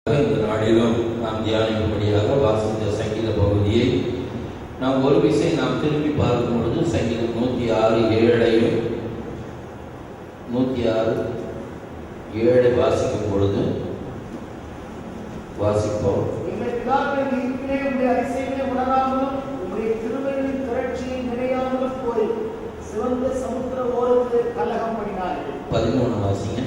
இந்த நாளிலும் நாம் தியானிக்கும்படியாக வாசித்த சங்கீத பகுதியை நாம் ஒரு விஷயம் நாம் திரும்பி பார்க்கும் பொழுது சங்கீதம் 106:7 106:7 வாசிக்கும் பொழுது வாசிப்போம். வாசிங்க.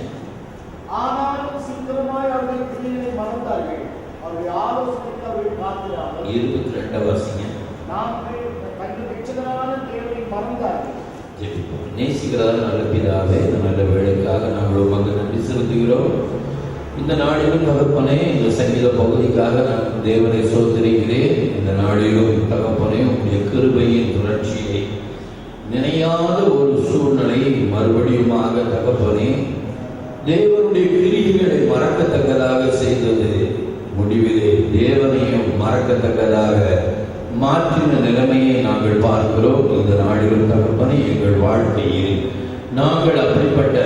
ஆனாலும் சீக்கிரமாய் அவர்கள் கிரியைகளை மறந்தார்கள், அவருடைய ஆலோசனைக்கு அவர்கள் காத்திராமல். 22 வாசிங்க. நாங்கள் தங்கள் ரட்சகரான தேவனை மறந்தார்கள். ஜெபிப்போம். நேசிக்கிறதான நல்ல பிதாவே, இந்த நல்ல வேளைக்காக நாங்கள் உமக்கு நன்றி செலுத்துகிறோம். இந்த நாளிலும் தகப்பனே, இந்த சங்கீத பகுதிக்காக நான் தேவனை சோதரிக்கிறேன். இந்த நாளிலும் தகப்பனே, உங்களுடைய கிருபையின் தொடர்ச்சியை நினையாத ஒரு சூழ்நிலை மறுபடியுமாக தகப்பனே தேவனுடைய கிரியைகளை மறக்கத்தக்கதாக செய்தது. முடிவிலே தேவனையும் மறக்கத்தக்கதாக மாற்றின நிலைமையை நாங்கள் பார்க்கிறோம். இந்த நாளிலும் தகப்பனே, எங்கள் வாழ்க்கையில் நாங்கள் அப்படிப்பட்ட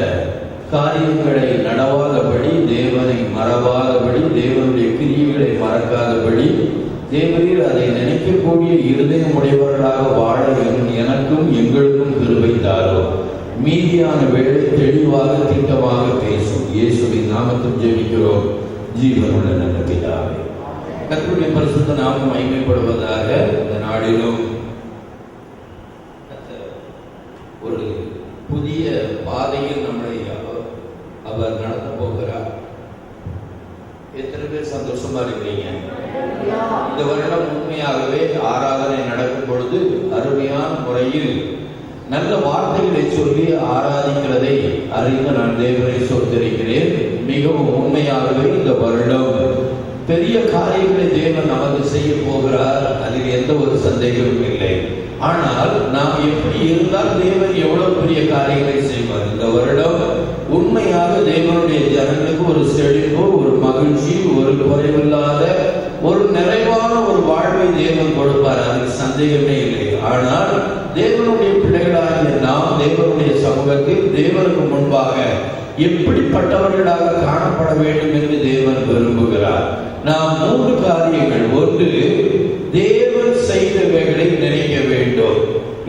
காரியங்களை நடவாதபடி, தேவனை மறவாதபடி, தேவனுடைய கிரியைகளை மறக்காதபடி, தேவரீர் அதை நினைக்கக்கூடிய இருதயம் உடையவர்களாக வாழ எனக்கும் எங்களுக்கும் கிருபை தாரும். மீதியான வேளை தெளிவாக திட்டமாக பேசும். இயேசுவின் நாமத்தில் ஜெபிக்கிறோம் ஜீவனுள்ள நல்ல பிதாவே. கர்த்தருடைய பரிசுத்த நாமம் மகிமைப்படுவதாக. இந்த நாளிலும் ஒரு புதிய பாதையில் நம்மளை அவர் நடத்த போகிறார். எத்தனை பேர் சந்தோஷமா இருக்கிறீங்க? இந்த வருடம் உண்மையாகவே ஆராதனை நடக்கும் பொழுது அருமையான முறையில் நல்ல வார்த்தைகளை சொல்லி ஆராதிக்கிறதை அறிந்து நான் தேவனை சோதரிக்கிறேன். மிகவும் உண்மையாகவே இந்த வருடம் பெரிய காரியங்களை தேவன் நமக்கு செய்ய போகிறார். அதில் எந்த ஒரு சந்தேகமும் இல்லை. ஆனால் நாம் எப்படி இருந்தால் தேவன் எவ்வளவு பெரிய காரியங்களை செய்வார். இந்த வருடம் உண்மையாக தேவனுடைய ஜனங்களுக்கு ஒரு செழிப்பு, ஒரு மகிழ்ச்சி, ஒரு குறைவில்லாத ஒரு நிறைவான ஒரு வாழ்வை தேவன் கொடுப்பார். அதுக்கு சந்தேகமே இல்லை. ஆனால் தேவனுடைய பிள்ளைகளாகிய நாம் தேவனுடைய சமூகத்தில் தேவனுக்கு முன்பாக எப்படிப்பட்டவர்களாக காணப்பட வேண்டும் என்று தேவன் விரும்புகிறார். நாம் 3 காரியங்கள். ஒன்று, தேவன் செய்தவைகளை நினைக்க வேண்டும்.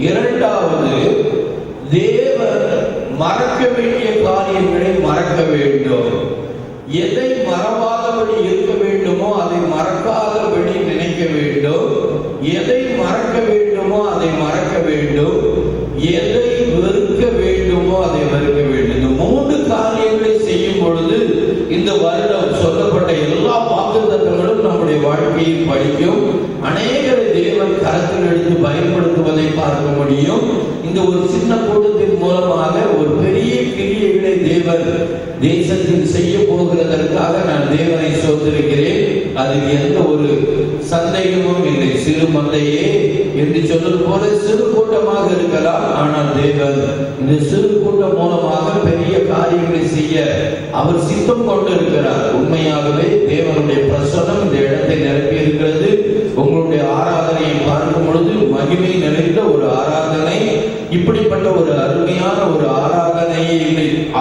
இரண்டாவது, தேவன் மறக்க வேண்டிய காரியங்களை மறக்க வேண்டும். எதை மறவாதபடி இருக்க வேண்டுமோ அதை மறக்காதபடி நினைக்க வேண்டும். எதை மறக்க வேண்டுமோ அதை மறக்க வேண்டும். எதை வெறுக்க வேண்டுமோ அதை வெறுக்க வேண்டும். இந்த 3 காரியங்களை செய்யும் பொழுது இந்த வருடம் சொல்லப்பட்ட எல்லா வாக்குத்தத்தங்களும் நம்முடைய வாழ்க்கையில் படிக்கும். அநேகரை தேவன் கரத்தில் எடுத்து பயன்படுத்துவதை பார்க்க முடியும். இந்த ஒரு சின்ன கூட்டத்தின் மூலமாக ஒரு பெரிய கிரியைகளை தேவன் தேசத்தில் செய்ய போகிறதற்காக நான் தேவனை சோதரிக்கிறேன். அதில் எந்த ஒரு சந்தேகமும் இல்லை. சிறு மந்தையே என்று சொல்வது போல சிறு கூட்டமாக இருக்கலாம். ஆனால் தேவன் இந்த சிறு கூட்டம் மூலமாக பெரிய காரியங்களை செய்ய அவர் சித்தம் கொண்டு இருக்கிறார். உண்மையாகவே தேவனுடைய பிரசன்னம் இந்த இடத்தை நிரப்பி இருக்கிறது. உங்களுடைய ஆராதனையை பார்க்கும் பொழுது மகிமை நிறைந்த ஒரு ஆராதனை. இப்படிப்பட்ட ஒரு அருமையான ஒரு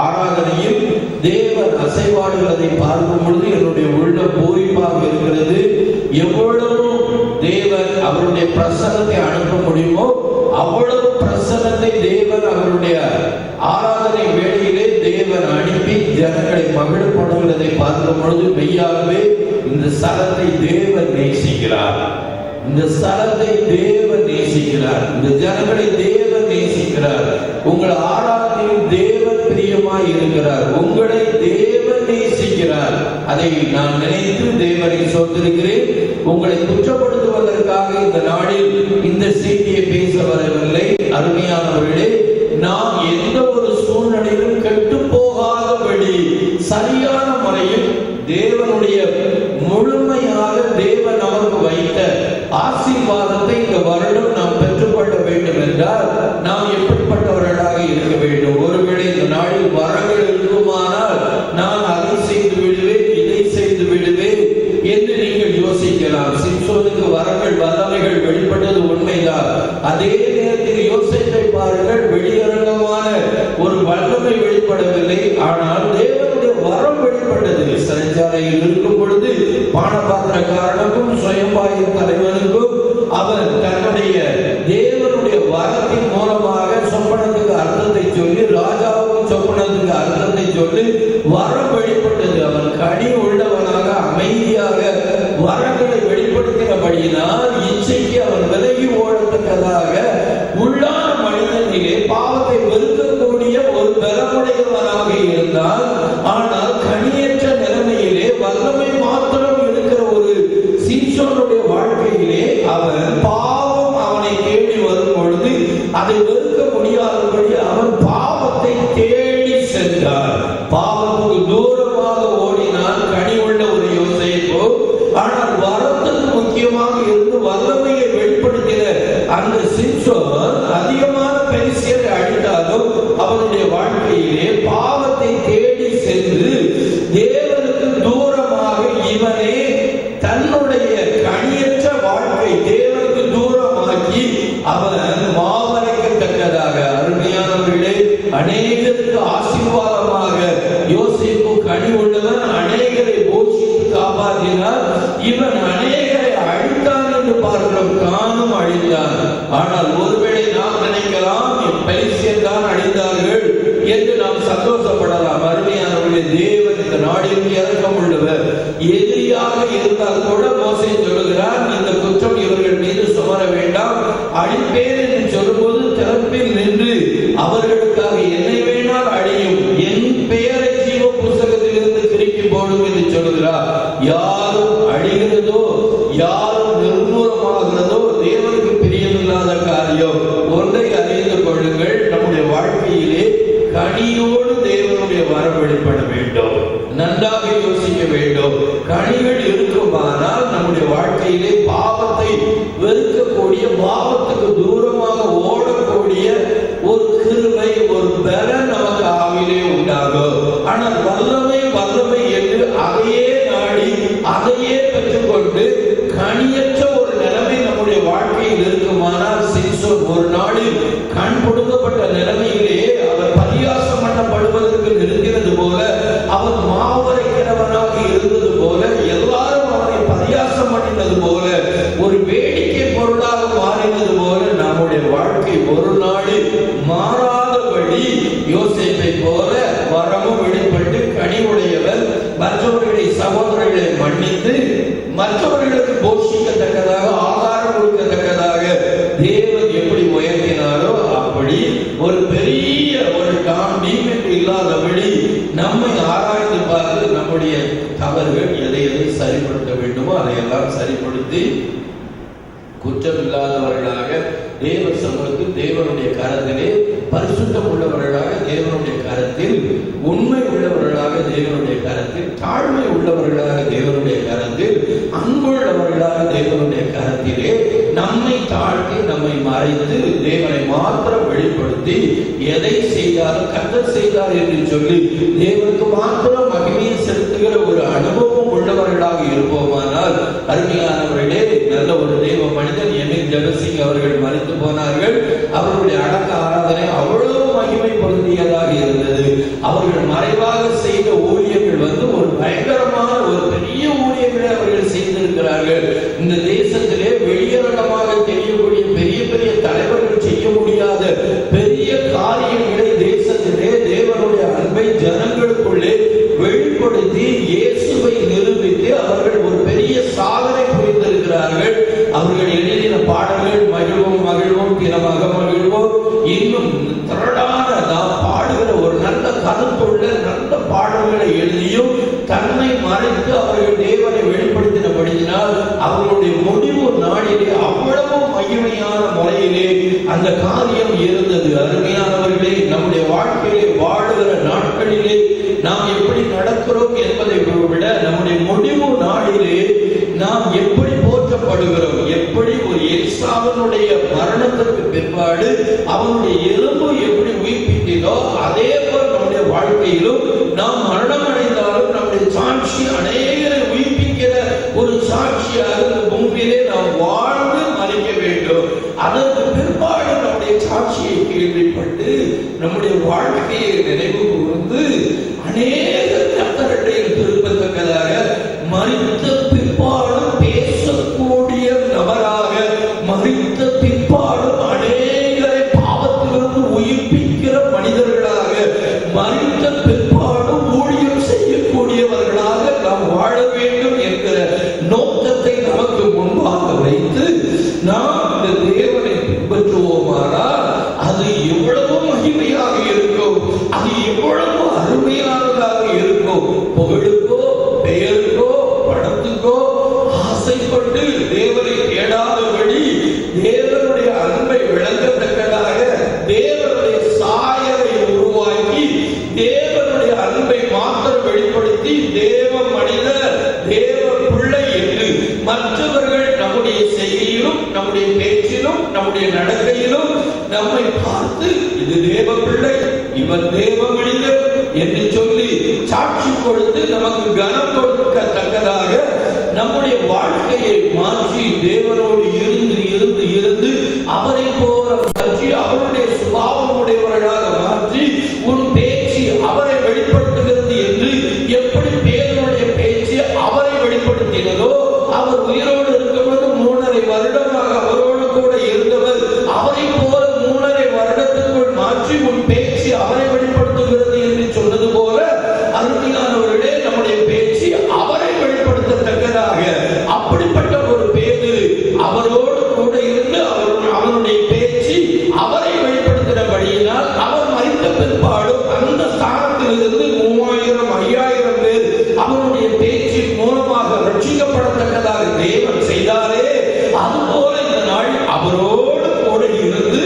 ஆராதனையில் தேவன் அசைவாடுகிறதை பார்க்கும் பொழுது என்னுடைய உள்ள பூரிப்பாக இருக்கிறது. எவ்வளவு தேவன் அவருடைய பிரசன்னத்தை அனுப்ப முடியுமோ அவ்வளவு பிரசன்னத்தை தேவன் அவருடைய ஆராதனை வேளையிலே தேவன் அனுப்பி ஜனங்களை மகிழப்படுகிறதை பார்க்கும் பொழுது மெய்யாகவே இந்த ஸ்தலத்தை தேவன் நேசிக்கிறார். இந்த ஸ்தலத்தை தேவன் நேசிக்கிறார். இந்த ஜனங்களை தேவன் நேசிக்கிறார். உங்கள் ஆராதனையில் தேவன் பிரியமாய் இருக்கிறார். உங்களை தேவன் நேசிக்கிறார். அதை நான் நினைத்து தேவனை சோதரிக்கிறேன். உங்களை குற்றப்படுத்துவதற்காக இந்த நாளில் இந்த செய்தியை பேச வரவில்லை. அருமையானவர்களே, நாம் எந்த ஒரு சூழ்நிலையிலும் கெட்டு போகாதபடி சரியான முறையில் தேவனுடைய முழுமையாக தேவன் நமக்கு வைத்த ஆசீர்வாதத்தை இந்த வருடம் நாம் பெற்றுக்கொள்ள வேண்டும் என்றால் நாம் எப்படிப்பட்டவர்களாக இருக்க வேண்டும்? ஒருவேளை இந்த நாளில் வரங்கள் இருக்குமானால் நான் அதை செய்து விடுவேன், இதை செய்து விடுவேன் என்று நீங்கள் யோசிக்கலாம். சிம்சோனுக்கு வரங்கள் வல்லமைகள் வெளிப்பட்டது உண்மைதான். அதே நேரத்தில் யோசித்தை பாருங்கள், வெளியரங்கமான ஒரு வல்லமை வெளிப்படவில்லை. ஆனால் தேவனுடைய வரம் வெளிப்பட்டது. சிறைச்சாலையில் இருக்கும் பொழுது பொழுது பானபாத்திரக்காரனுக்கும் சுயம்பாயின் தலைவனுக்கும் அவன் தன்னுடைய தேவனுடைய வரத்தின் மூலமாக சொப்பனத்துக்கு அர்த்தத்தை சொல்லி, ராஜாவுக்கும் சொப்பனத்துக்கு அர்த்தத்தை சொல்லி வரம் வெளிப்பட்டது. அவன் கனி உள்ளவனாக அமைதியாக வரங்களை வெளிப்படுத்தினபடியினால் இச்சைக்கு அவன் விலகி ஓடத்தக்கதாக உள்ளான மனிதனிலே பாவத்தை வெறுக்கக்கூடிய ஒரு பலமுடையவனாக இருந்தான். ஆனால் கனியற்ற நிலைமையிலே வல்லமை மாத்திரம் இருக்கிற ஒரு சீசோனுடைய வாழ்க்கையிலே அவன் பாவம் அவனை தேடி வரும் பொழுது அதை வெறுக்க முடியாதபடி அவன் பாவத்தை தேடி சென்றான். பாவத்துக்கு தூரமாக ஓடினான் கனி உள்ள ஒரு யோசேப்பு. ஆனால் வரத்துக்கு முக்கியமாக இருந்து வல்லமையை வெளிப்படுத்தின அந்த சிம்சோன் அதிகமான பெரிசியரை அழித்தாலும் அவனுடைய வாழ்க்கையிலே பாவத்தை தேடி சென்று தேவனுக்கு தூரமாக இவனே தன்னுடைய கனியற்ற வாழ்க்கை தேவனுக்கு தூரமாக்கி அவன் மாவரைக்கத்தக்கதாக, அருமையானவர்களே, அநேகருக்கு ஆசீர்வாதமாக யோசேப்பு கனி உள்ளவன், அநேகரை போஷித்து காப்பாற்றினார். இவன் அநேகரை அழித்தான் என்று பார்க்கிறோம், தானும் அழித்தான். ஆனால் ஒருவேளை நாம் நினைக்கலாம் பெலிஸ்தியர் தான் அழித்தார்கள் என்று நாம் சந்தோஷப்படலாம். அருமையானவர்களே, தேவன் இந்த நாடில் இரக்கம் உள்ளவர். எதிரியாக இருந்தால் கூட மோசே சொல்லுகிறார், இந்த குற்றம் இவர்கள் மீது சுமர வேண்டாம், அழிப்பேன் என்று சொல்லும்போது திறப்பில் நின்று அவர்களுக்காக என்னை வேணால் அழியும், என் பெயரை ஜீவ புஸ்தகத்திலிருந்து திருப்பி போடும் என்று சொல்லுகிறார். யாரும் அழிகிறதோ யாரும் நிர்மூலமாகிறதோ தேவனுக்கு பிரியமில்லாத காரியம். ஒன்றை அறிந்து கொள்ளுங்கள், நம்முடைய வாழ்க்கையிலே கனியோடு தேவனுடைய வரம் வெளிப்பட வேண்டும். நன்றாக யோசிக்க வேண்டும். கனிகள் இருக்குமானால் நம்முடைய வாழ்க்கையிலே பாவத்தை வெறுக்கக்கூடிய, பாவத்துக்கு தூரமாக ஓடக்கூடிய ஒரு கிருபை, ஒரு பலன் நமக்கு ஆவிலே உண்டாகும். ஆனால் வல்லமை வல்லமை என்று அதையே நாடி அதையே பெற்றுக்கொண்டு கனியற்ற ஒரு நிலைமை நம்முடைய வாழ்க்கையில் இருக்குமானால், சிம்சோன் ஒரு நாளில் கண் கொடுக்கப்பட்ட நிலைமையிலே அவர் பரியாசம் பண்ணப்படுவதற்கு இருக்கிறது போல, அவர் மாவரைக்கிறவனாக இருந்தது போல, எல்லாரும் அவரை பரியாசம் பண்ணினது போல, ஒரு வேடிக்கை பொருளாக மாறினது போல நம்முடைய வாழ்க்கை ஒரு நாளில் மாறாதபடி யோசேப்பை போல வரமும் வெளிப்பட்டு கனி உடையவர், மற்றவர்களை சகோதரர்களை மன்னித்து மற்றவர்களுக்கு போஷிக்கத்தக்கதாக, ஆகாரம் கொடுக்கத்தக்கதாக தேவன் எப்படி உயர்த்தினாரோ அப்படி ஒரு பெரிய ஒரு டீமெண்ட் இல்லாதபடி நம்மை ஆராய்ந்து பார்த்து நம்முடைய தவறுகள் எதை எதை சரிப்படுத்த வேண்டுமோ அதையெல்லாம் சரிப்படுத்தி குற்றம் இல்லாதவர்களாக தேவ சமூகத்தில் தேவனுடைய கரத்திலே பரிசுத்தம் உள்ளவர்களாக தேவனுடைய கரத்தில், உண்மை உள்ளவர்களாக தேவனுடைய கரத்தில், தாழ்மை உள்ளவர்களாக தேவனுடைய கரத்தில், அன்புள்ளவர்களாக தேவனுடைய கரத்திலே நம்மை தாழ்த்தி நம்மை மறைத்து தேவனை மாத்திரம் வெளிப்படுத்தி எதை செய்தாலும் கர்த்தர் செய்தார் என்று சொல்லி தேவனுக்கு மாத்திரம் மகிமையை செலுத்துகிற ஒரு அனுபவம் உள்ளவர்களாக இருப்போமானால், அருமையானவர்களே, நல்ல ஒரு தேவ மனிதன் எமில் ஜெபசிங் அவர்கள் மறித்து போனார்கள். அவர்களுடைய அடக்க ஆராதனை அவ்வளவு மகிமை பொருந்தியதாக இருந்தது. அவர்கள் மறைவாக செய்த ஊழியர்கள் ஒரு பயங்கரமான ஒரு பெரிய ஊழியர்களை அவர்கள் செய்திருக்கிறார்கள். இந்த தேசத்திலே வெளியரங்கமாக தெரியக்கூடிய பெரிய பெரிய தலைவர்கள் செய்ய முடியாத பெரிய காரியங்களை தேசத்திலே தேவனுடைய அன்பை ஜனங்களுக்குள்ளே வெளிப்படுத்தி இயேசுவை நிரூபித்து அவர்கள் ஒரு பெரிய சாதனை புரிந்திருக்கிறார்கள். அவர்கள் எழுதின பாடல்கள் மகிழ்வோம் மகிழ்வோம் தினமாக மகிழ்வோம், இன்னும் திரளான நாம் பாடுகிற ஒரு நல்ல கருத்துள்ள நல்ல பாடல்களை எழுதியும் தன்னை மறைத்து அவர்கள் தேவனை வெளிப்படுத்தினபடியினால் அவர்களுடைய முடிவு நாளிலே அவ்வளவு மகிமையான முறையிலே அந்த காரியம் இருந்தது. அருமையானவர்களே, நம்முடைய வாழ்க்கையிலே வாழுகிற நாட்களிலே நாம் எப்படி நடக்கிறோம் என்பதை விட நம்முடைய முடிவு நாளிலே நாம் எப்படி போற்றப்படுகிறோம், எப்படி ஒரு எலிசாவினுடைய மரணத்திற்கு பிற்பாடு அவனுடைய எலும்பு எப்படி உயிர்ப்பித்ததோ அதே போல் நம்முடைய வாழ்க்கையிலும் நாம் மரணம் அடைந்தாலும் நம்முடைய சாட்சி அநேகரை உயிர்ப்பிக்கிற ஒரு சாட்சியாக இந்த பூமியிலே நாம் வாழ்ந்து மறைக்க வேண்டும். அதற்கு பிற்பாடு நம்முடைய சாட்சியை கேள்விப்பட்டு நம்முடைய வாழ்க்கையை நினைவு கூர்ந்து அநேக கர்த்தருடைய திருப்பத்தக்கதாக மரித்த மற்றவர்கள் நம்முடைய செய்கையிலும் நம்முடைய பேச்சிலும் நம்முடைய நடக்கையிலும் நம்மை பார்த்து இது தேவ பிள்ளை, இவன் தேவ மனிதர் என்று சொல்லி சாட்சி கொடுத்து நமக்கு கனம் கொடுக்கத்தக்கதாக நம்முடைய வாழ்க்கையை மாற்றி தேவனோடு இருந்து இருந்து இருந்து அவரை போல மாற்றி அவருடைய சுபாவம் உடையவர்களாக மாற்றி உன் பேச்சு அவரை வெளிப்படுத்துகிறது என்று எப்படி பேதனுடைய பேச்சு அவரை வெளிப்படுத்தினதோ, அவர் உயிரோடு இருக்கும்போது 3.5 வருடமாக அவரோடு கூட இருந்தவர் அவரை போல 3.5 வருடத்துக்குள் மாற்றி உன் பேச்சு அவரை வெளிப்படுத்துகிறது என்று சொன்னது போல அருமையானவர்களே, நம்முடைய பேச்சு அவரை வெளிப்படுத்தத்தக்கதாக அப்படிப்பட்ட ஒரு பேதுரு அவரோடு கூட இருந்து அவனுடைய பேச்சு அவரை வெளிப்படுத்தினபடியினால் அவர் மரித்த பிற்பாடும் அந்த ஸ்தானத்திலிருந்து 3000-5000 பேர் அவருடைய பேச்சின் மூலமாக ரட்சிக்கப்படத்தக்கதாக தேவன் செய்தாரே, அதுபோல இந்த நாள் அவரோடு கூட இருந்து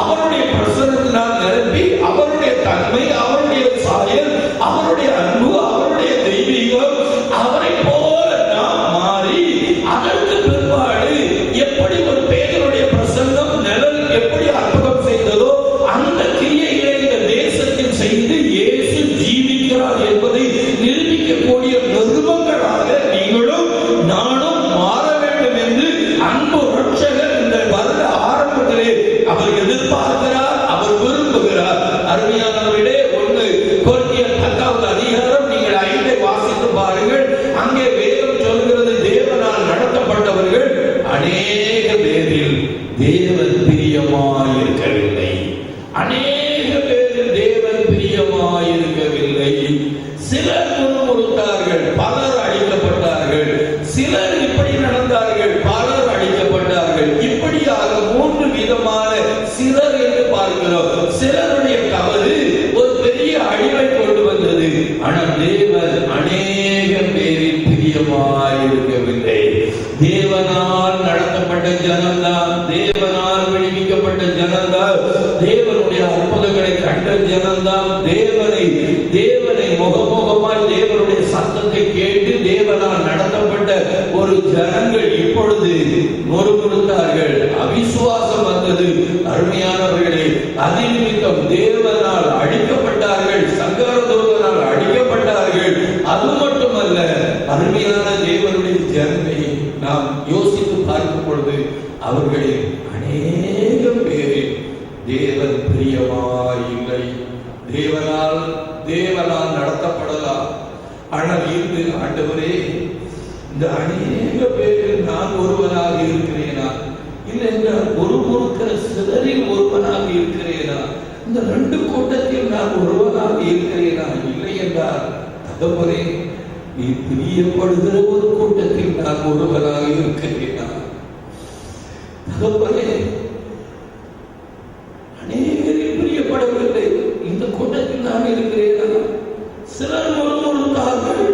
அவருடைய பிரசன்னத்தினால் நிரப்பி அவருடைய தன்மை, அவருடைய சாயல், அவருடைய அன்பு, அவருடைய தெய்வீகம் அவரை போல நாம் மாறி அதற்கு பிற்பாடு எப்படி ஒரு பேதனுடைய பிரசன்னம் நிழல் எப்படி அற்புதம் செய்ததோ அந்த கிரியைகளை இந்த தேசத்தில் செய்து இயேசு ஜீவிக்கிறார் என்பதை நிரூபிக்கக்கூடிய நிருபங்களாக நீங்களும் நானும் மாற வேண்டும் என்று அன்பு ரட்சகர் இந்த வருட ஆரம்பத்திலே அவர் எதிர்பார்க்கிறார், அவர் விரும்புகிறார். அருமையானவர்களே, 1 கொரிந்தியர் 10வது அதிகாரம் நீங்கள் 5 வாசித்து பாருங்கள். அங்கே வேதம் சொல்கிறது, தேவனால் நடத்தப்பட்டவர்கள் அநேக பேரில் தேவன் பிரியமாயிருக்கவில்லை. அநேக பேரில் தேவன் பிரியமாயிருக்கவில்லை. சிலர் முறுமுறுத்தார்கள், பலர் அழிக்கப்பட்டார்கள். சிலர் இப்படி நடந்தார்கள், பலர் அழிக்கப்பட்டார்கள். இப்படியாக 3 விதமான சிலர் என்று பார்க்கிறோம். சிலருடைய தவறு ஒரு பெரிய அழிவை கொண்டு வந்தது. ஆனால் தேவன் அநேக பேரில் பிரியமாயிருக்கவில்லை. தேவனால் நடத்தப்பட்ட ஜனம்தான், தேவனால் விடுவிக்கப்பட்ட ஜனம்தான், தேவனுடைய அற்புதங்களை கண்ட ஜனம்தான், தேவனை முகமுகமாய் தேவனுடைய சத்தத்தை கேட்டு தேவனால் நடத்தப்பட்ட ஒரு ஜனங்கள் இப்பொழுது முறுமுறுத்தார்கள், அவிசுவாசம் வந்தது. அருமையானவர்களே, அதிநிமித்தம் தேவனால் அழிக்கப்பட்டார்கள், சங்காரதூதனால் அழிக்கப்பட்டார்கள். அது மட்டுமல்ல, அருமையான தேவனுடைய ஜனத்தை நாம் யோசித்து பார்க்கும் பொழுது அவர்களில் அநேக பேரில் தேவன் பிரியமாயில்லை. தேவனால் நடத்தப்படலாம். ஆனால் இன்று ஆண்டவரே, இந்த அநேக பேரில் நான் ஒருவனாக இருக்கிறேனா, இல்லை என்றால் ஒரு முறுக்கிற சிலரில் ஒருவனாக இருக்கிறேனா, இந்த 2 கூட்டத்தில் நான் ஒருவனாக இருக்கிறேனா, இல்லை என்றால் தகப்பனே, நீ பிரியப்படுகிற ஒரு கூட்டத்தில் நான் ஒருவனாக இருக்கிறேனா. தகப்பனே, அநேகரில் பிரியப்படவில்லை, இந்த கூட்டத்தில் நான் இருக்கிறேனா. சிலர் முறுமுறுத்தார்கள்,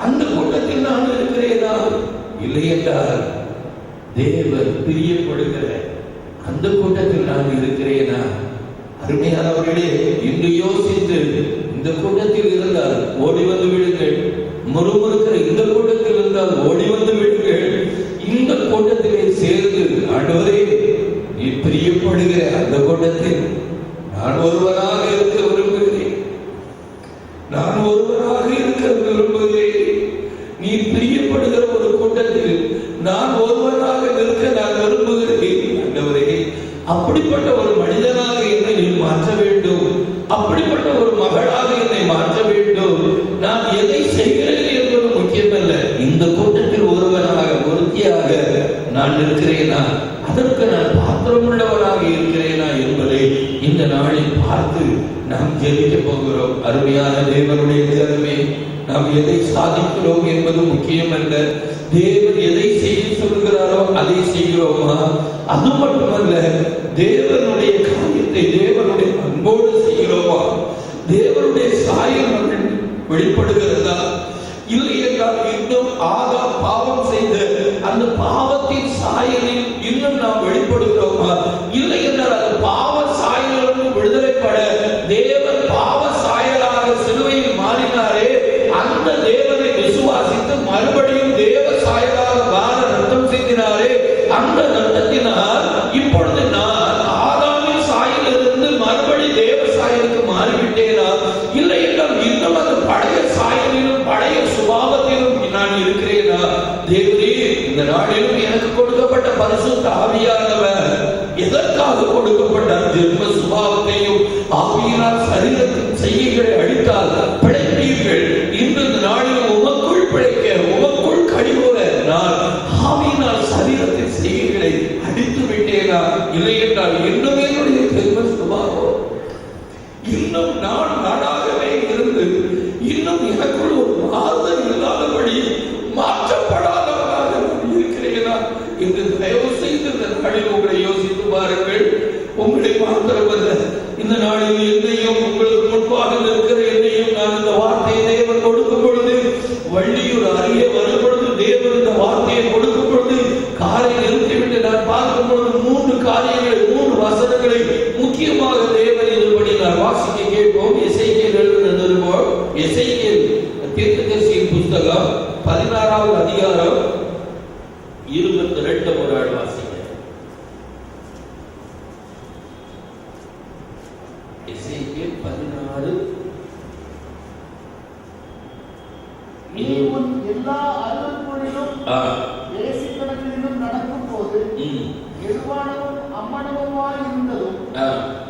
அந்த கூட்டத்தில் நான் இருக்கிறேனா, இல்லை என்றால் தேவன் பிரியப்படுகிற அந்த கூட்டத்தில் நான் இருக்கிறேனா. அருமையானவர்களே, இன்று யோசித்து இந்த கூட்டத்தில் இருந்தால் ஓடி வந்து விடுங்கள், முறுமுறுக்கிற இந்த கூட்டத்தில் இருந்தால் ஓடி வந்து விடுங்கள். இந்த கூட்டத்திலே சேர்ந்து ஆண்டவரே, நீ பிரியப்படுகிற அந்த கூட்டத்தில் நான் ஒருவராக இருக்க விரும்புகிறேன், நான் ஒருவராக இருக்க விரும்புகிறேன். நீ பிரியப்படுகிற ஒரு கூட்டத்தில் நான் ஒருவராக இருக்க நான் விரும்புகிறேன். ஆண்டவரே, அப்படிப்பட்ட ஒரு மனிதனாக என்னை நீ மாற்ற வேண்டும், அப்படிப்பட்ட ஒரு மகளாக என்னை மாற்ற வேண்டும். நான் எதை செய்கிறேன் என்பது முக்கியமல்ல, இந்த கூட்டத்தில் ஒருவனாக ஒருத்தியாக நான் இருக்கிறேனா, அதற்கு நான் பாத்திரமுள்ளவனாக இருக்கிறேனா என்பதை இந்த நாளில் பார்த்து நாம் ஜெபிக்க போகிறோம். அருமையான தேவனுடைய ஜனமே, நாம் எதை சாதிக்கிறோம் என்பது முக்கியமல்ல, தேவன் எதை செய்ய சொல்கிறாரோ அதை செய்கிறோமா. அது மட்டுமல்ல, தேவனுடைய காரியத்தை தேவனுடைய அன்போடு செய்கிறோமா, தேவனுடைய சாயம் வெளிப்படுகிறதா, இல்லை என்றால் இன்னும் ஆதாம் பாவம் செய்து அந்த பாவத்தின் சாயலில் இன்னும் நாம் வெளிப்படுகிறோமா, இல்லை என்றால் அந்த பாவ சாயலிலிருந்து விடுதலைப்பட தேவன் பாவ சாயலாக சிலுவையில் மாறினாரே, அந்த தேவனை விசுவாசித்து மறுபடியும் தேவ சாயலாக தேவரே, இந்த நாளிலும் எனக்கு கொடுக்கப்பட்ட பரிசுத்த ஆவியானவர் எதற்காக கொடுக்கப்பட்டார்? ஜென்ம சுபாவத்தையும் ஆவியினால் சரீரத்தின் செய்கைகளை அழித்தால் பிழைப்பீர்கள். இன்று இந்த நாளிலும் உமக்குள் பிழைக்க, உமக்குள் கழிவுற நான் ஆவியினால் சரீரத்தின் செய்கைகளை அடித்து விட்டேனா? இல்லை என்றால் இன்னும் என்னுடைய ஜென்ம சுபாவம் இன்னும் நானாகவே இருந்து இன்னும் எனக்குள் ஒரு மாறுதல் இல்லாதபடி மாற்றப்படாதவராக இருக்கிறேனா என்று தயவு செய்து இந்த நாளில் உங்களை யோசித்து பாருங்கள். உங்களை மாத்திரமல்ல, இந்த நாளில் என்னையும் உங்களுக்கு முன்பாக இருக்கிற என்னையும் நான் இந்த வார்த்தையை தேவன் கொடுக்கும் பொழுது, வள்ளியூர் அருகே வரும் பொழுது தேவன் இந்த வார்த்தையை கொடுக்கும் பொழுது காரை நிறுத்திவிட்டு நான் பார்க்கும் பொழுது 3 காரியங்களை, 3 வசனங்களை முக்கியமாக தேவன் இதுபடி நான் வாசிக்க கேட்போம். எசேக்கியேல் எழுதின நிருபம், எசேக்கியேல் தீர்க்கதரிசியின் புத்தகம் 16வது அதிகாரம் 22 ஒரு ஆள் வாசிங்க. எசேக்கியேல் 16. நீ உன் எல்லா அலுவல்களிலும் தேசிக்கணக்கிலும் நடக்கும் போது எழுவானவும் அம்மனவுமாய் இருந்ததும்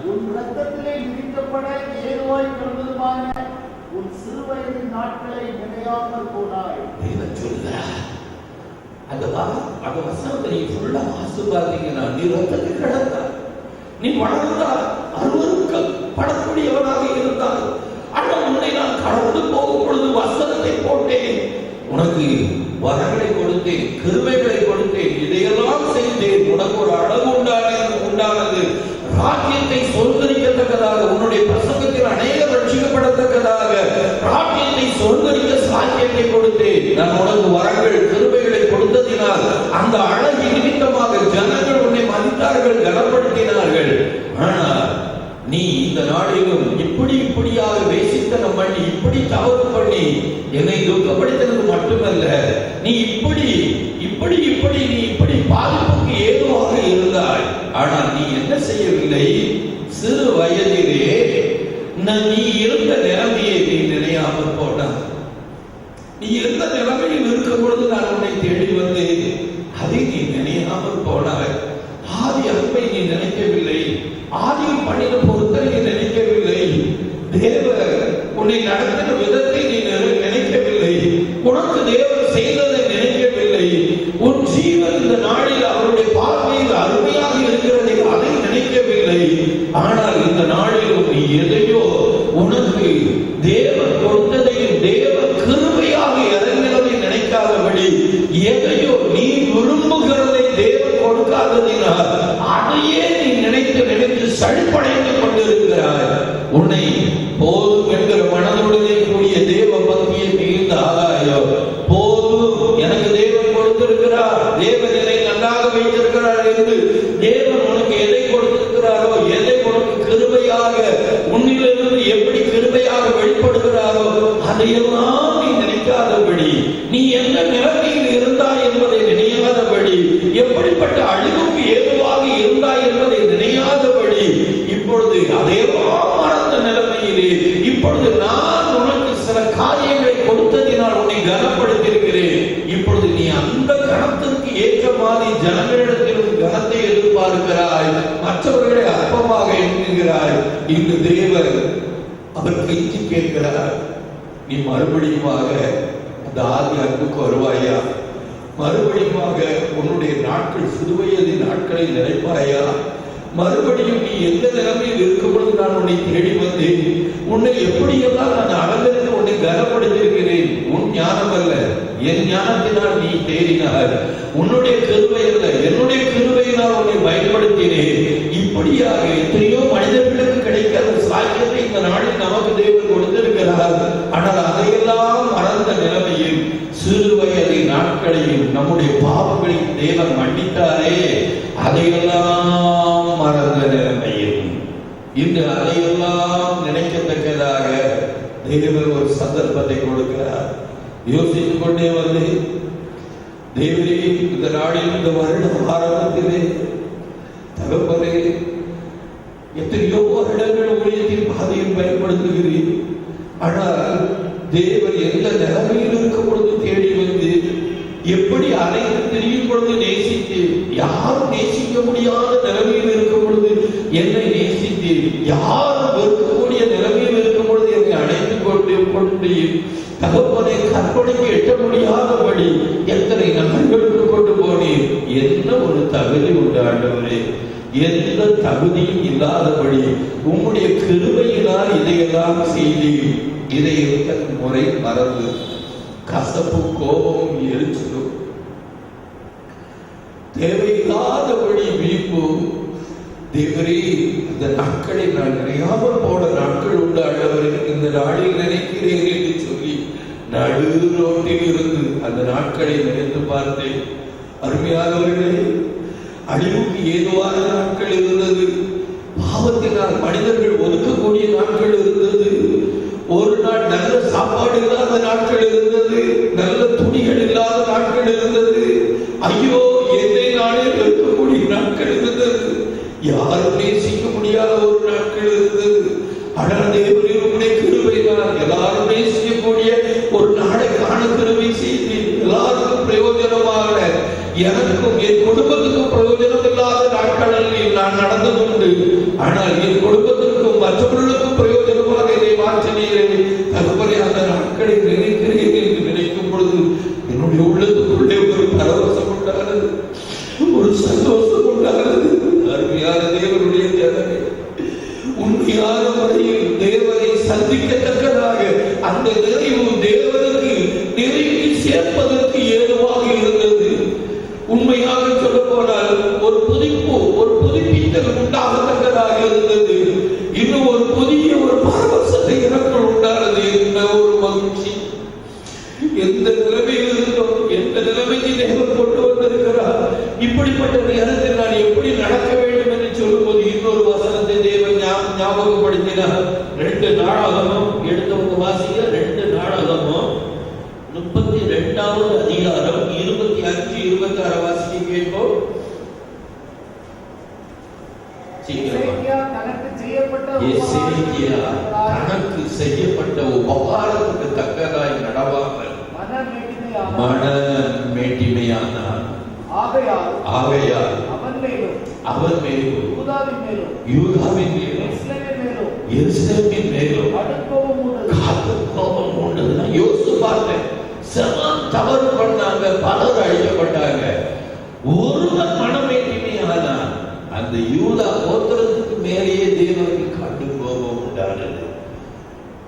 உன் இரத்தத்திலே விரிக்கப்பட ஏதுவாய் பிறந்ததுமான உன் சிறுவயது நாட்களை நினையாமல் போனாய். அந்த வசனத்தை நீ ஃபுல்லா வாசித்து பார்த்தீங்கன்னா, நீ ரத்தத்தில் கிடந்தா, நீ வளர்ந்தா, அருவருக்கு படக்கூடியவனாக இருந்தால், ஆனால் உன்னை நான் கடந்து போகும் பொழுது வசனத்தை போட்டேன், உனக்கு வரங்களை கொடுத்தேன், கிருபைகளை கொடுத்தேன், இதையெல்லாம் செய்தேன். உனக்கு ஒரு அளவு உண்டானது. ராஜ்யத்தை சொந்தரிக்கத்தக்கதாக, உன்னுடைய பிரசங்கத்தில் அநேக ரட்சிக்கப்படத்தக்கதாக ராஜ்யத்தை சொந்தரிக்க சாக்கியத்தை கொடுத்தேன். நான் உனக்கு வரங்கள், கிருபைகளை கொடுத்ததினால் அந்த அழகி நிமித்தமாக ஜனங்கள் உன்னை மதித்தார்கள், கனப்படுத்தினார்கள். ஆனால் நீ இந்த நாளிலும் இப்படியாக வேசித்தனம் பண்ணி, இப்படி தவறு பண்ணி என்னை துக்கப்படுத்தினது மட்டுமல்ல, நீ இப்படி பாதிப்புக்கு ஏதுவாக இருந்தாய். ஆனால் நீ என்ன செய்யவில்லை? சிறு வயதிலே நீ இருந்த நிலைமையை நீ நினையாமல் போனாய். நீ இருந்த நிலைமையில் இருக்கும் பொழுது நான் உன்னை தேடி வந்தேன், அதை நீ நினையாமல் போனாய். ஆதி அன்பை நீ நினைக்கவில்லை, ஆதியும் பண்ணின பொருத்தனை நீ நினைக்கவில்லை, தேவன் உன்னை நடத்தின விதத்தை நீ நினைக்கவில்லை, உனக்கு தேவன் செய்ததை நினைக்கவில்லை, உன் ஜீவன் இந்த நாளில் அவருடைய பார்வையில் அருமையாக இருக்கிறதை அதை நினைக்கவில்லை. ஆனால் இந்த நாளிலும் நீ எதையோ உனக்கு தேவன் கொடுத்ததையும் தேவன் கிருபையாக இறங்கினதை நினைக்காதபடி, எதையோ நீ விரும்புகிறதை தேவன் கொடுக்காததினால் அதையே நீ நினைத்து சளிப்படைந்து கொண்டிருக்கிறாய். உன்னை போதும் என்கிற மனதுடனே கூடிய தேவ பக்தியை மிகுந்த ஆதாயோ, போதும் எனக்கு தேவன் கொடுத்திருக்கிறார், தேவன் என்னை நன்றாக வைத்திருக்கிறார் என்று தேவன் உனக்கு எதை கொடுத்திருக்கிறாரோ, எதை உனக்கு கிருபையாக உன்னிலிருந்து எப்படி கிருபையாக வெளிப்படுகிறாரோ அதையெல்லாம் நீ நினைக்காதபடி, நீ எந்த நிலைமையில் இருந்தாய் என்பதை நினையாதபடி, எப்படிப்பட்ட அழிவுக்கு ஏதுவாக இருந்தாய் என்பதை நினையாதபடி, இப்பொழுது அதையெல்லாம் மறந்த நிலைமையிலே இப்பொழுது நான் உனக்கு சில காரியங்களை கொடுத்ததினால் உன்னை கனப்படுத்தியிருக்கிறேன். இப்பொழுது நீ அந்த கணத்திற்கு ஏற்ற மாதிரி ஜனங்களிடத்திலும் கனத்தை எதிர்பார்க்கிறாய், மற்றவர்களை அற்பமாக எண்ணுகிறாய். இன்று தேவன் அவர் கெஞ்சி கேட்கிறார், நீ மறுபடியுமாக அந்த ஆதி அன்புக்கு வருவாயா? மறுபடியுமாக உன்னுடைய நாட்கள் சிறுவயது நாட்களை நினைப்பாயா? மறுபடியும் நீ எந்த நிலைமையில் இருக்கும் பொழுது நான் உன்னை தேடி வந்தேன், உன்னை எப்படியெல்லாம் நான் அலங்கரித்து உன்னை கனப்படுத்தியிருக்கிறேன். உன் ஞானம் அல்ல, என் ஞானத்தினால் நீ தேடினார். உன்னுடைய கிருபை அல்ல, என்னுடைய கிருபையினால் உன்னை பயன்படுத்தினேன். இப்படியாக எத்தனையோ மனிதர்களுக்கு கிடைக்காத சாக்கியத்தை இந்த நாளில் நமக்கு தேவன் கொடுத்திருக்கிறார். ஆனால் அதையெல்லாம் மறந்த நிலைமையில் சிறு வயது நாட்களையும் நம்முடைய பாவங்களையும் தேவன் மன்னித்தாரே, அதையெல்லாம் மறந்த நிலைமையில் இன்று அதையெல்லாம் நினைக்கத்தக்கதாக தேவன் ஒரு சந்தர்ப்பத்தை கொடுக்கிறார். யோசித்துக் கொண்டே வந்து, தேவரே, இந்த நாளில் இந்த வருடம் ஆரம்பத்திலே தகப்பனே, எத்தனையோ வருடங்கள் ஊழியத்தின் பாதையில் பயன்படுத்துகிறேன். ஆனால் தேவன் எந்த நிலைமையில் இருக்கும் பொழுது தேடி வந்து எப்படி அலைந்து திரியும் பொழுது நேசித்தீர், யாரும் நேசிக்க முடியாத நிலைமையில் இருக்கும் பொழுது என்னை நேசித்தீர், யாரும் வெறுக்கக்கூடிய நிலைமையில் இருக்கும் பொழுது என்னை அழைத்துக் கொண்டு தகப்பனை கற்பனைக்கு எட்ட முடியாதபடி எத்தனை நகர்களுக்கு கொண்டு போனீர். என்ன ஒரு தகுதி உண்டு ஆண்டவரே, எந்த தகுதியும் இல்லாதபடி உம்முடைய கிருபையினால் இதையெல்லாம் செய்தீர். இதை முறை மறந்து கசப்பு, கோபமும், எரிச்சலும், தேவையில்லாதபடி வீப்பு, தேவரே இந்த நாட்களை நான் நினையாமல் போன நாட்கள் உண்டு ஆண்டவரே, இந்த நாளில் நினைக்கிறேன் என்று சொல்லி நடு ரோட்டில் இருந்து அந்த நாட்களை நினைத்து பார்த்தேன். அருமையானவர்களே, அழிவுக்கு ஏதுவான நாட்கள் இருந்தது, பாவத்தினால் மனிதர்கள் ஒதுக்கக்கூடிய நாட்கள் இருந்தது, ஒரு நாள் நல்ல சாப்பாடு இல்லாத நாட்கள் இருந்தது, நல்ல துணிகள் இல்லாத நாட்கள் இருந்தது, ஐயோ என்னை நாளே இருக்கக்கூடிய நாட்கள் இருந்தது, யாரும் நேசிக்க முடியாத ஒரு நாட்கள் இருந்தது. ஆனால் தேவரே உம்முடைய கிருபையினால் எல்லாரும் நேசிக்கக்கூடிய ஒரு நாளை காண கிருபை செய்து எல்லாருக்கும் பிரயோஜனமாக, எனக்கும் என் குடும்பத்துக்கும் பிரயோஜனம் இல்லாத நாட்களில் நான் நடந்து கொண்டு, ஆனால் என் குடும்பத்திற்கும் மற்றவர்களுக்கும் பிரயோஜனமாக இதை மாற்றினீரே. தகப்பனே, அந்த நாட்களை நினைக்கிறேன் என்று நினைக்கும் பொழுது என்னுடைய உள்ளத்துக்குள்ளே ஒரு பரவசம் உண்டானது, ஒரு சந்தோஷம் உண்டானது. அருமையான தேவனுடைய ஜனமே, உண்மையான முறையில் தேவனை சந்திக்கத்தக்கதாக அந்த நிறைவு தேவனுக்கு நெருங்கி சேர்ப்பதற்கு ஏதுவாக இருந்தது. உண்மையாக சொல்ல போனால் ஒரு புதுப்பு, ஒரு புதுப்பித்தல் உண்டாகத்தக்கதாக இருந்தது. இன்னும் ஒரு புதிய ஒரு பரவசத்தை எனக்குள் உண்டானது. என்ன ஒரு மகிழ்ச்சி! எந்த நிலைமையில் இருந்தோம், எந்த நிலைமைக்கு தேவன் கொண்டு வந்திருக்கிறார். இப்படிப்பட்ட நேரத்தில் நான் எப்படி நடக்க வேண்டும் என்று சொல்லும்போது இன்னொரு வசனத்தை தேவன் ஞாபகப்படுத்தினார். 2 நாளாகமும் எடுத்தவங்க வாசிக்க, 2 நாளாகமும் 32வது அதிகாரம் 25, 26 வாசிக்க கேட்போம். தனக்கு செய்யப்பட்ட உபகாரத்துக்கு தக்கதாய் நடவாமல் மன மேட்டிமையானார். ஆகையால் அவன் மேலும் யூதாவின் மேலும் எருசலேமின் மேலும் கோபம் உண்டது. யோசித்து பார்த்தேன், செமம் தவறு பண்ணாங்க, பலர் அழிக்கப்பட்டாங்க, ஒருவன் மனமேட்டிமையானான். அந்த யூதா கோத்திரத்துக்கு மேலேயே தேவனுக்கு கண்டு கோபம் உண்டானது.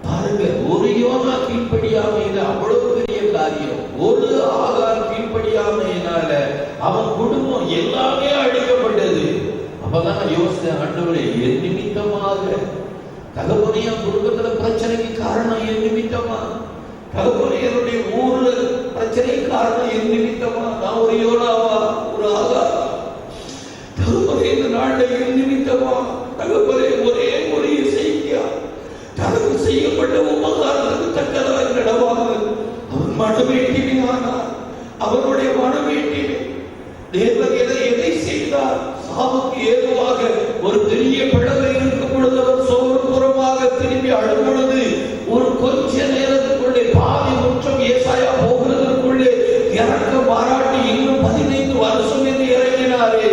பாருங்க, ஒரு யோனா கீழ்ப்படியாமையில அவ்வளவு பெரிய காரியம், ஒரு ஆகார் கீழ்ப்படியாமையினால அவன் குடும்பம் எல்லாமே அழிக்கப்பட்டது. அப்பதான் யோசித்தேன், ஆண்டவரே, என் நிமித்தமாக தகப்பனையா குடும்பத்துல பிரச்சனைக்கு காரணம் என் நிமித்தமா, தகப்பனை என்னுடைய ஊர்ல பிரச்சனைக்கு காரணம் என் நிமித்தமா, நான் ஒரு யோனாவா, ஒரு ஆகாரா? தகப்பனை இந்த நாட்டை என் நிமித்தமா, தகப்பனை ஒரே ஒரு இசைக்கியா தனக்கு செய்யப்பட்ட உபகாரத்துக்கு தக்கதாக நடவாமல் அவன் மனவேட்டினானார். அவனுடைய மனவேட்டினை தேவன் எதை செய்தார்? சாவுக்கு ஏதுவாக ஒரு பெரிய பிளவை இருக்கும் பொழுது அவர் சோறுபுறமாக திரும்பி அழும் பொழுது ஒரு கொஞ்ச நேரத்துக்குள்ளே பாதி முற்றம் ஏசாயா போகிறதற்குள்ளே இறக்க பாராட்டி இன்னும் 15 வருஷம் என்று இறங்கினாரே.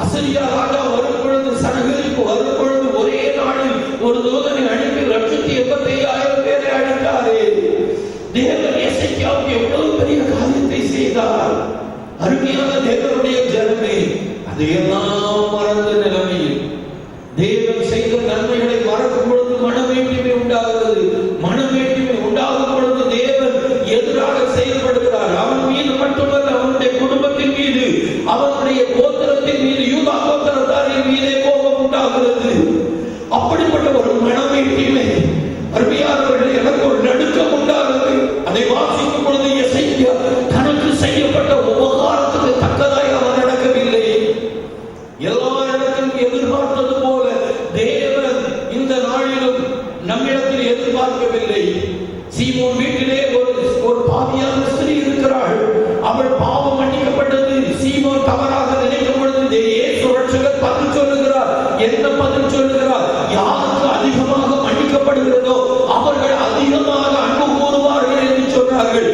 அசரியா ராஜா வரும் பொழுது, சனகரிப்பு வரும் பொழுது ஒரே நாளில் ஒரு தூதனை அனுப்பி 185,000 பேரை அழித்தாரே. தேவன் எசேக்கியாவுக்கு எவ்வளவு பெரிய காரியத்தை செய்தார். அருமையான தேவனுடைய ஜனமே, அதையெல்லாம் மறந்த நிலைமையில் தேவன் செய்த நன்மைகளை மறக்கும் பொழுது மனவேட்டிமை உண்டாகிறது. மனவேட்டிமை உண்டாகும் பொழுது தேவன் எதிராக செயல்படுகிறார். அவன் மீது மட்டுமல்ல, அவனுடைய குடும்பத்தின் மீது, அவனுடைய கோத்திரத்தின் மீது, யூதா கோத்திரத்தாரின் மீதே கோபம் உண்டாகிறது. அப்படிப்பட்ட ஒரு மனவேட்டிமை அருமையானவர்களே, எனக்கு ஒரு நடுக்கம் உண்டாகிறது. அதை வாசிக்கும் பொழுது எசேக்கியா தனக்கு செய்யப்பட்ட உபகாரத்துக்கு தக்கதாய் அவன் நடக்கவில்லை. எல்லா இடத்திலும் எதிர்பார்த்தது போல தேவன் இந்த நாளிலும் நம்மிடத்தில் எதிர்பார்க்கவில்லை. சீமோன் வீட்டிலே ஒரு பாவியான ஸ்திரீ இருக்கிறாள். அவள் பாவம் மன்னிக்கப்பட்டது. சீமோன் தவறாக நினைக்கும் பொழுது இயேசு ரட்சகர் பதில் சொல்லுகிறார். என்ன பதில் சொல்லுகிறார்? யாருக்கு அதிகமாக மன்னிக்கப்படுகிறதோ அவர்கள் அதிகமாக அன்பு கூறுவார்கள் என்று சொன்னார்கள்.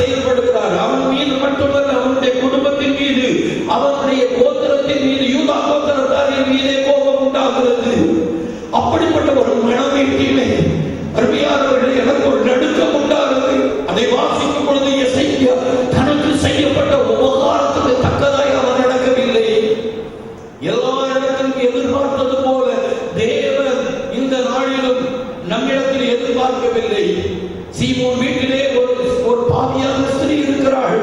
செயல்படுகிறார். அவன் மீது மட்டுமல்ல, அவனுடைய குடும்பத்தின் மீது, அவனுடைய கோத்திரத்தின் மீது, யூதா கோத்திரத்தாரின் மீதே கோபம் உண்டாகிறது. அப்படிப்பட்ட ஒரு மனமீட்டிலே அருமையானவர்களே, எனக்கு ஒரு நடுக்கம் உண்டாகிறது. அதை வாசிக்கும் பொழுது எசேக்கியா தனக்கு செய்யப்பட்ட உபகாரத்துக்கு தக்கதாய் அவர் நடக்கவில்லை. எல்லா இடத்திலும் எதிர்பார்த்தது போல தேவன் இந்த நாளிலும் நம்மிடத்தில் எதிர்பார்க்கவில்லை. சீமோன் வீட்டிலே ஒரு பாவியான ஸ்திரீ இருக்கிறாள்.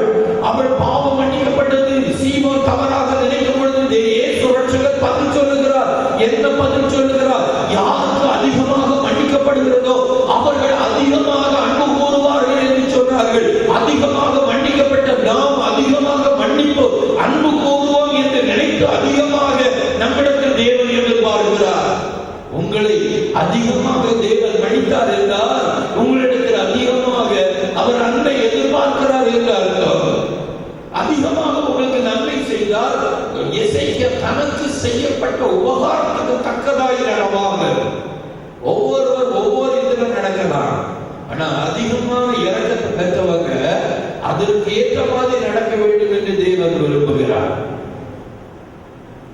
அவள் பாவம் மன்னிக்கப்பட்டது. சீமோன் தவறாக நினைக்கும் பொழுது இயேசு ரட்சகர் பதில் சொல்லுகிறார். என்ன பதில் சொல்லுகிறார்? யாருக்கு அதிகமாக மன்னிக்கப்படுகிறதோ அவர்கள் அதிகமாக அன்பு கூறுவார்கள் என்று சொன்னார்கள். அதிகமாக மன்னிக்கப்பட்ட நாம் அதிகமாக மன்னிப்போம், அன்பு கூறுவோம் என்று நினைத்து அதிகமாக நம்மிடத்தில் தேவன் எதிர்பார்க்கிறார். உங்களை அதிகமாக தேவன் மன்னித்தார் என்றால் உங்களிடத்தில் அதிகமாக அவர் அன்பை எதிர்பார்க்கிறார் என்று அர்த்தம். அதிகமாக உங்களுக்கு நன்மை செய்தால் எசேக்கியா தனக்கு செய்யப்பட்ட உபகாரத்துக்கு தக்கதாய் நடவாங்க. ஒவ்வொருவர் ஒவ்வொரு இதிலும் நடக்கலாம். ஆனா அதிகமாக இறக்கத்தை பெற்றவங்க அதற்கு ஏற்ற மாதிரி நடக்க வேண்டும் என்று தேவன் விரும்புகிறார்.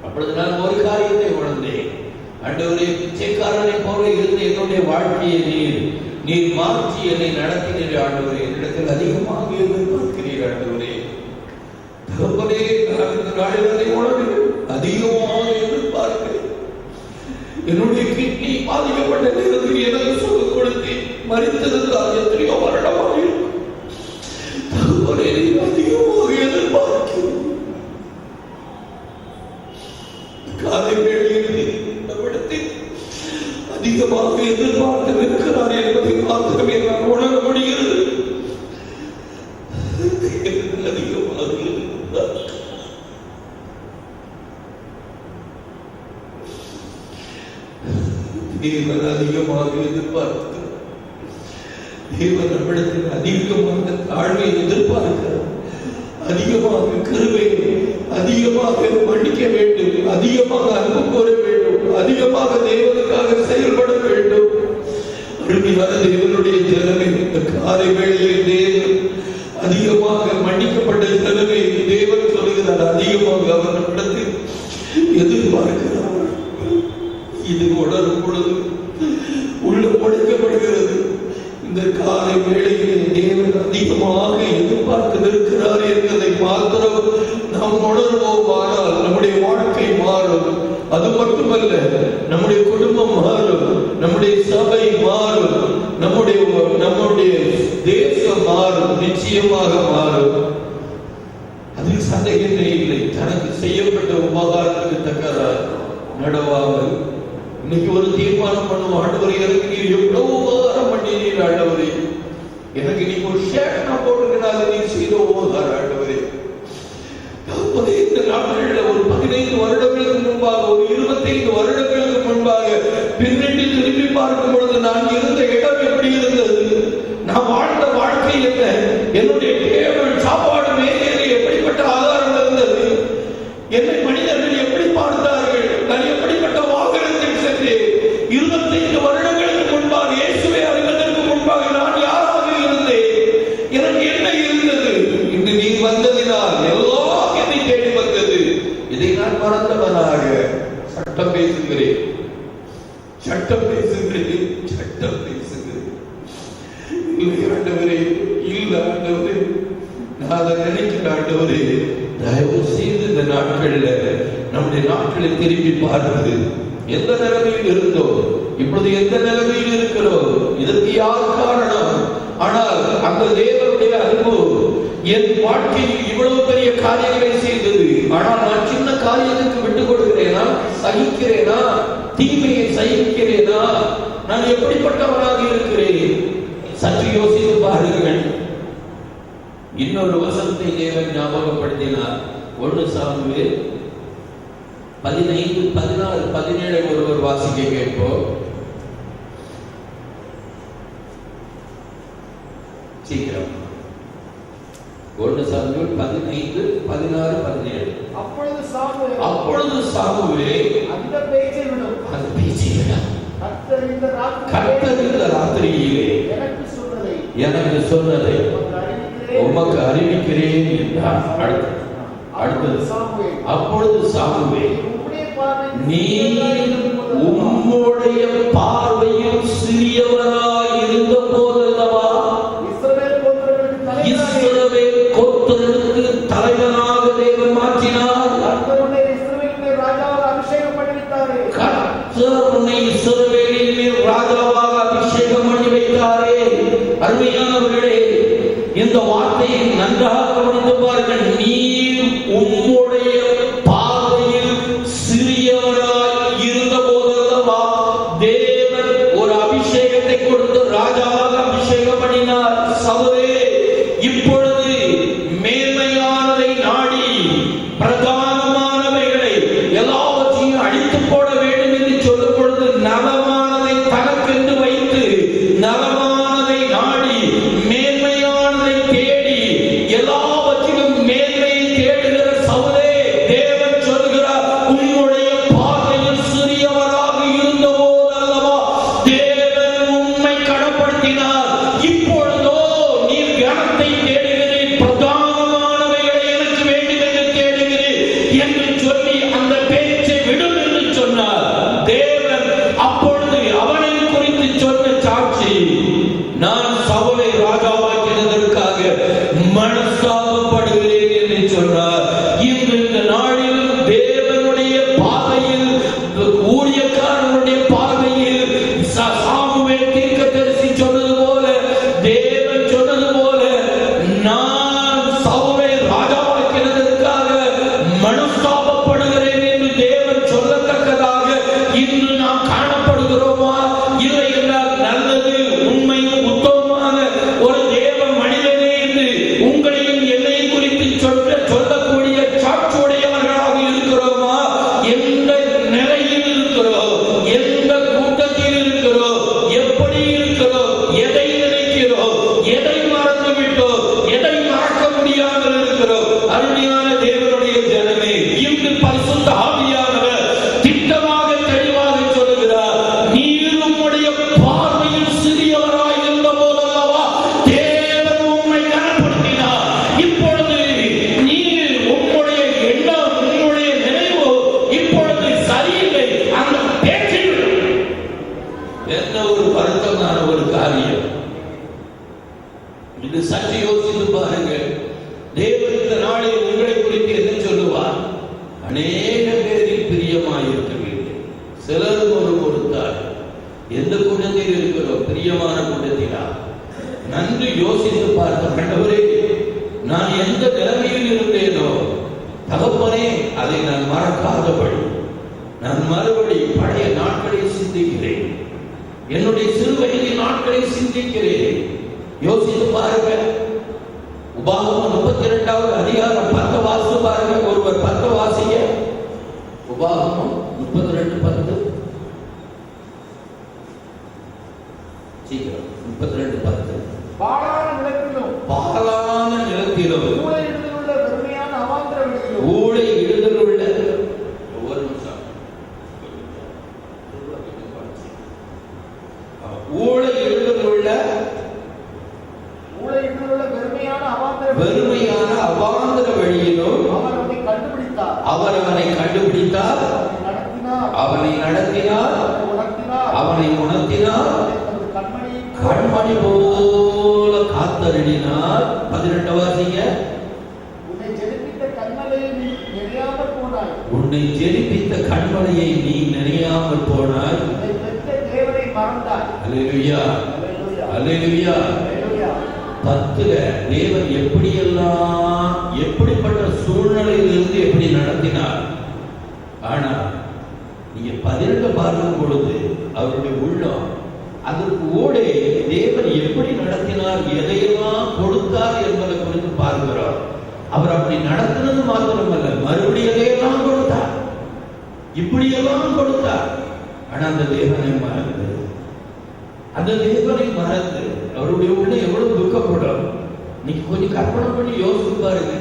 அப்பொழுது நான் ஒரு காரியத்தை உணர்ந்தேன். ஆண்டவரே, பிச்சைக்காரனை போல இருந்து என்னுடைய வாழ்க்கையை நீர் மாற்றி என்னை நடத்தினீர். ஆண்டவரே, என்னிடத்தில் அதிகமாக எதிர்பார்க்கிறீர். ஆண்டவரே தகப்பனே, நான் இந்த நாளில் உணர்கிறேன், அதிகமாக எதிர்பார்க்கிறேன். என்னுடைய கிட்னி பாதிக்கப்பட்ட நேரத்தில் எனக்கு சுகம் கொடுத்து மறித்திருந்தால் எத்தனையோ வருடமாக தகப்பனே, அதிகமாக எதிர்பார்க்கிறேன். காலை வேளையில் நம்மிடத்தில் அதிகமாக எதிர்பார்த்து இருக்கிறார் என்பதை மாத்திரமே நான் உணர முடிகிறது. அதிகமாக தேவன் அதிகமாக எதிர்பார்க்கிறார். தேவன் நம்மிடத்தில் அதிகமாக தாழ்வை எதிர்பார்க்கிறார். அதிகமாக கிருபை, அதிகமாக மன்னிக்க வேண்டும், அதிகமாக அன்பு கூற வேண்டும், அதிகமாக தேவனுக்காக செயல்பட வேண்டும். அருமையான தேவனுடைய ஜனமே, இந்த காலை வேளையில் தேவன் அதிகமாக மன்னிக்கப்பட்ட ஜனமே தேவன் சொல்கிறார், அதிகமாக அவர் நம்மிடத்தில் எதிர்பார்க்கிறார். இது உணரும் பொழுது உள்ள முடக்கப்படுகிறது. இந்த காலை வேளையிலே தேவன் அதிகமாக எதிர்பார்த்து இருக்கிறார் என்பதை மாத்திரம் நாம் உணர்வோம். ஆனால் நம்முடைய வாழ்க்கை மாறும். அது மட்டுமல்ல, நம்முடைய குடும்பம் மாறும், நம்முடைய சபை மாறும், நம்முடைய தேசம் மாறும், நிச்சயமாக மாறும். அதில் சந்தேகமே இல்லை. தனக்கு செய்யப்பட்ட உபகாரத்துக்கு தக்கதாய் நடவாமல் இன்னைக்கு ஒரு தீர்மானம் பண்ணுவோம். ஆண்டவரே, எனக்கு நீர் எவ்வளவு உபகாரம் பண்ணினீர். ஆண்டவரே, எனக்கு நீ ஒரு ஷேட் நான் போட்டுக்கிறாங்க, நீ செய்த உபகாரம். ஆண்டவரே, இந்த நாட்களில் ஒரு 15 வருடங்களுக்கு முன்பாக, ஒரு 25 வருடங்களுக்கு முன்பாக பின்னணி திரும்பி பார்க்கும் பொழுது நான் இருந்த இடம் எப்படி இருந்தது, நான் வாழ்ந்த வாழ்க்கை என்ன, என்னுடைய டேபிள் சாப்பாடு மேலே எப்படிப்பட்ட ஆதாரம் இருந்தது, என்னை மனிதர்கள் எப்படி பார்த்தார்கள், நான் எப்படிப்பட்ட வாகனத்தில் சென்றேன். 25 வருடங்களுக்கு முன்பாக, இயேசுவை அறிவதற்கு முன்பாக நான் யாராக இருந்தேன், எனக்கு என்ன இருந்தது. இன்று நீ வந்ததினால் எல்லாம் என்னை தேடி வந்தது. இதை நான் மறந்தவனாக சட்டம் பேசுகிறேன், சட்டம் பேசுகிறேன், சட்டம் பேசுகிறேன். இல்லை ஆண்டவரே, இல்லை ஆண்டவரே, நான் அதை நினைக்கிறேன். ஆண்டவரே, தயவு செய்து இந்த நாட்களில், நம்முடைய நாட்களில் திரும்பி பார்த்து எந்த நிலைமையில் இருந்தோம், இப்பொழுது எந்த நிலைமையில் இருக்கிறோம், இதற்கு யார் காரணம்? ஆனால் அந்த தேவனுடைய அன்பு என் வாழ்க்கையில் இவ்வளவு பெரிய காரியங்களை செய்தது. ஆனால் நான் சின்ன காரியத்துக்கு விட்டுக் கொடுக்கிறேனா, சகிக்கிறேனா, தீமையை சகிக்கிறேனா, நான் எப்படிப்பட்டவனாக இருக்கிறேன்? சற்று யோசித்து பாருங்கள். இன்னொரு வசனத்தை தேவன் ஞாபகப்படுத்தினார். 1 சாமுவேல் 15, 16, 17 ஒருவர் வாசிக்க கேட்போம். சீக்கிரம். 1 சாமுவேல் 15, 16, 17. அப்பொழுது சாமுவேல் அந்த பேச்சை விடும், கர்த்தர் இந்த ராத்திரியிலே எனக்கு சொன்னதை உமக்கு அறிவிக்கிறேன் என்றார். அடுத்தது அப்பொழுது சாமுவேல் நீர் உம்முடைய பார்வையில் சிறியவராய் இருந்த போதல்லவா இஸ்ரவேல் கோத்திரங்களுக்கு தலைவனாக தேவன் மாற்றினார். கர்த்தர் உன்னை இஸ்ரவேலின் மேல் ராஜாவாக அபிஷேகம் பண்ணி வைத்தாரே. அருமையானவர்களே, இந்த வார்த்தையை நன்றாக கவனித்து பாருங்கள். நீர் உம்முடைய பார்வையில் சிறியவராய் இருந்த போதல்லவா தேவன் ஒரு அபிஷேகத்தை கொடுத்து ராஜாவாக அபிஷேகம் பண்ணினார். சகோதரே, இப்பொழுது மேன்மையானதை நாடி பிரதானமானவைகளை எல்லாவற்றையும் அழித்து போட வேண்டும் என்று சொல்லும் பொழுது நலமானதை தனக்கென்று வைத்து நலமானதை நாடி மேன்மையானதை தேடி எல்லாவற்றிலும் மேன்மையை தேடுகிற சவுலே தேவன் சொல்கிறார், உம்முடைய பார்வையில் சிறியவராக இருந்த போதல்லவா தேவன் உம்மை கனப்படுத்தினார். இப்பொழுதோ நீர் கனத்தை தேடுகிறேன், பிரதானமானவைகளை எனக்கு வேண்டும் என்று தேடுகிறேன் என்று சொல்லி அந்த பேச்சை விடும் என்று சொன்னார். தேவன் அப்பொழுது அவனை குறித்து சொன்ன சாட்சி, நான் சவுலை ராஜாவாக்கினதற்காக மனஸ்தாபப்படுகிறேன் என்று சொன்னார். இந்த நாளில் தேவனுடைய பார்வையில், ஊழியக்காரனுடைய பார்வையில் சாமுவேல் தீர்க்கதரிசி சொன்னது போல, தேவன் சொன்னது போல, நான் சவுலை ராஜாவாக்கினதற்காக மனஸ்தாபப்படுகிறேன் என்று தேவன் சொல்லத்தக்கதாக இன்று நாம் காணப்படுகிறோமா? இல்லை என்றால் நல்லது, உண்மையும் உத்தமமான ஒரு தேவ மனிதனே என்று உங்களையும் என்னையும் குறித்து சொல்லக்கூடிய சாட்சியுடையவர்களாக இருக்கிறோமா? எந்த நிலையில் இருக்கிறோம், எந்த கூட்டத்தில் இருக்கிறோம், எப்படி இருக்கிறோம், எதை நினைக்கிறோம், எதை மறந்து விட்டோம், எதை மறக்க முடியாமல் இருக்கிறோம்? அருமையான தேவனுடைய ஜனமே, இன்று பரிசுத்த ஆவியானவர் திட்டமாக தெளிவாக சொல்லுகிறார், நீர் உம்முடைய பார்வையில் சிறியவராய் இருந்த போதல்லவா தேவன் உம்மை கனப்படுத்தினார். இப்பொழுது நீர் உம்முடைய எண்ணம், உம்முடைய நினைவு இப்பொழுது சரியில்லை. அந்த பேச்சில் என்ன ஒரு வருத்தமான ஒரு காரியம். இது சற்று யோசித்து பாருங்கள். தேவன் இந்த நாளில் உங்களை குறித்து என்ன சொல்லுவார்? அநேக பேரில் பிரியமாயிருக்க வேண்டும். சிலர் ஒரு கொடுத்தார். எந்த கூட்டத்தில் இருக்கிறோம்? பிரியமான கூட்டத்திலா? நன்கு யோசித்து பார்த்த ஆண்டவரே, நான் எந்த நிலைமையில் இருந்தேனோ தகப்பனே, அதை நான் மறக்காதபடி நான் மறுபடி பழைய நாட்களை சிந்திக்கிறேன். என்னுடைய சிறுவயதின் நாட்களை சிந்திக்கிறேன். யோசித்து பாருங்க. உபாகமம் 32வது அதிகாரம் 10 வாசித்து பாருங்க. ஒருவர் 10 வாசிங்க. உபாகமம் 32:10. சீக்கிரம். 32:10. பாழான நிலத்திலும் ஊழையிடுதலுள்ள வெறுமையான அவாந்தர வெளியிலும் ஊழையிடுதலுள்ள ஒரு நிமிஷம். ஊழையிடுதலுள்ள வெறுமையான அவாந்தர வழியிலும் அவர் அவனை கண்டுபிடித்தார், அவனை நடத்தினார், அவனை உணர்த்தினார், கண்மணி போல காத்தருளினார். 18 வாசிங்க. உன்னை ஜெனிப்பித்த கண்மலையை நீ நினையாமல் போனாய். அல்லேலூயா, அல்லேலூயா. 10ல தேவன் எப்படியெல்லாம் எப்படிப்பட்ட சூழ்நிலையிலிருந்து எப்படி நடத்தினார். ஆனா நீங்க 12 பார்க்கும் பொழுது அவருடைய உள்ளம் அதற்கு ஓடே தேவன் எப்படி நடத்தினார், எதையெல்லாம் கொடுத்தார் என்பதை குறித்து பார்க்கிறோம். அவர் அப்படி நடத்தினது மாத்திரமல்ல, மறுபடியும் கொடுத்தார், இப்படியெல்லாம் கொடுத்தார். ஆனா அந்த தேவனை மறந்து, அந்த தேவனை மறந்து அவருடைய உள்ள எவ்வளவு துக்கப்படும். நீங்க கொஞ்சம் கற்பனை பண்ணி யோசிச்சு பாருங்க.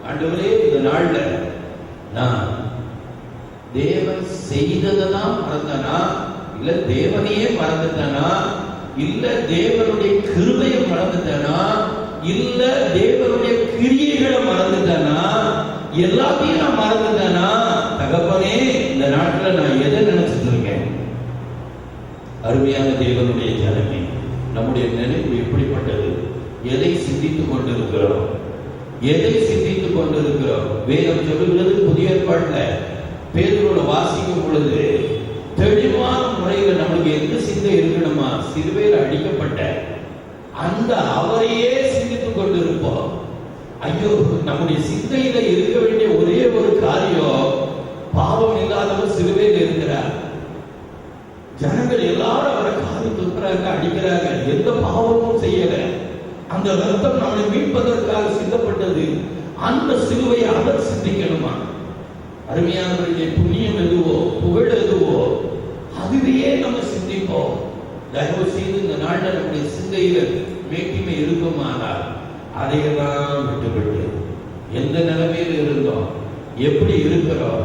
ஆண்டவரே, இந்த நாள்ல நான் தேவன் செய்ததெல்லாம் மறந்தனா, இல்ல தேவனையே மறந்துட்டனா, இல்ல தேவனுடைய கிருபையை மறந்துட்டனா, இல்ல தேவனுடைய கிரியைகளை மறந்துட்டேனா, எல்லாத்தையும் நான் மறந்துட்டேனா, தகப்பனே இந்த நாட்டில் நான் எதை நினைச்சிட்டு இருக்கேன்? அருமையான தேவனுடைய ஜனமே, நம்முடைய நினைவு எப்படிப்பட்டது? எதை சிந்தித்துக் கொண்டிருக்கிறோம்? எதை சிந்தித்துக் கொண்டிருக்கிறோம்? வேதம் சொல்லுகிறது, புதிய ஏற்பாட்டில் பேதுருவோட வாசிக்கும் பொழுது தெளிவான முறையில் நம்மளுக்கு எந்த சிந்தை இருக்கணுமா? சிலுவையில் அடிக்கப்பட்ட அந்த அவரையே சிந்தித்துக் கொண்டிருப்போம். ஐயோ, நம்முடைய சிந்தையில இருக்க வேண்டிய ஒரே ஒரு காரியம், பாவம் இல்லாதவர் சிலுவையில் இருக்கிறார். ஜனங்கள் எல்லாரும் அவரை காரி துப்புறாங்க, அடிக்கிறாங்க, எந்த பாவமும் செய்யல. அந்த ரத்தம் நம்மளை மீட்பதற்காக சிந்தப்பட்டது. அந்த சிலுவையை அவர் சிந்திக்கணுமா? அருமையானவர்களே, புண்ணியம் எதுவோ, புகழ் எதுவோ, அதுவே நம்ம சிந்திப்போம். தயவு செய்து இந்த நாளில் நம்முடைய சிந்தையில மேட்டிமை இருக்குமானால் அதையெல்லாம் விட்டுவிட்டு எந்த நிலைமையில் இருந்தோம், எப்படி இருக்கிறோம்,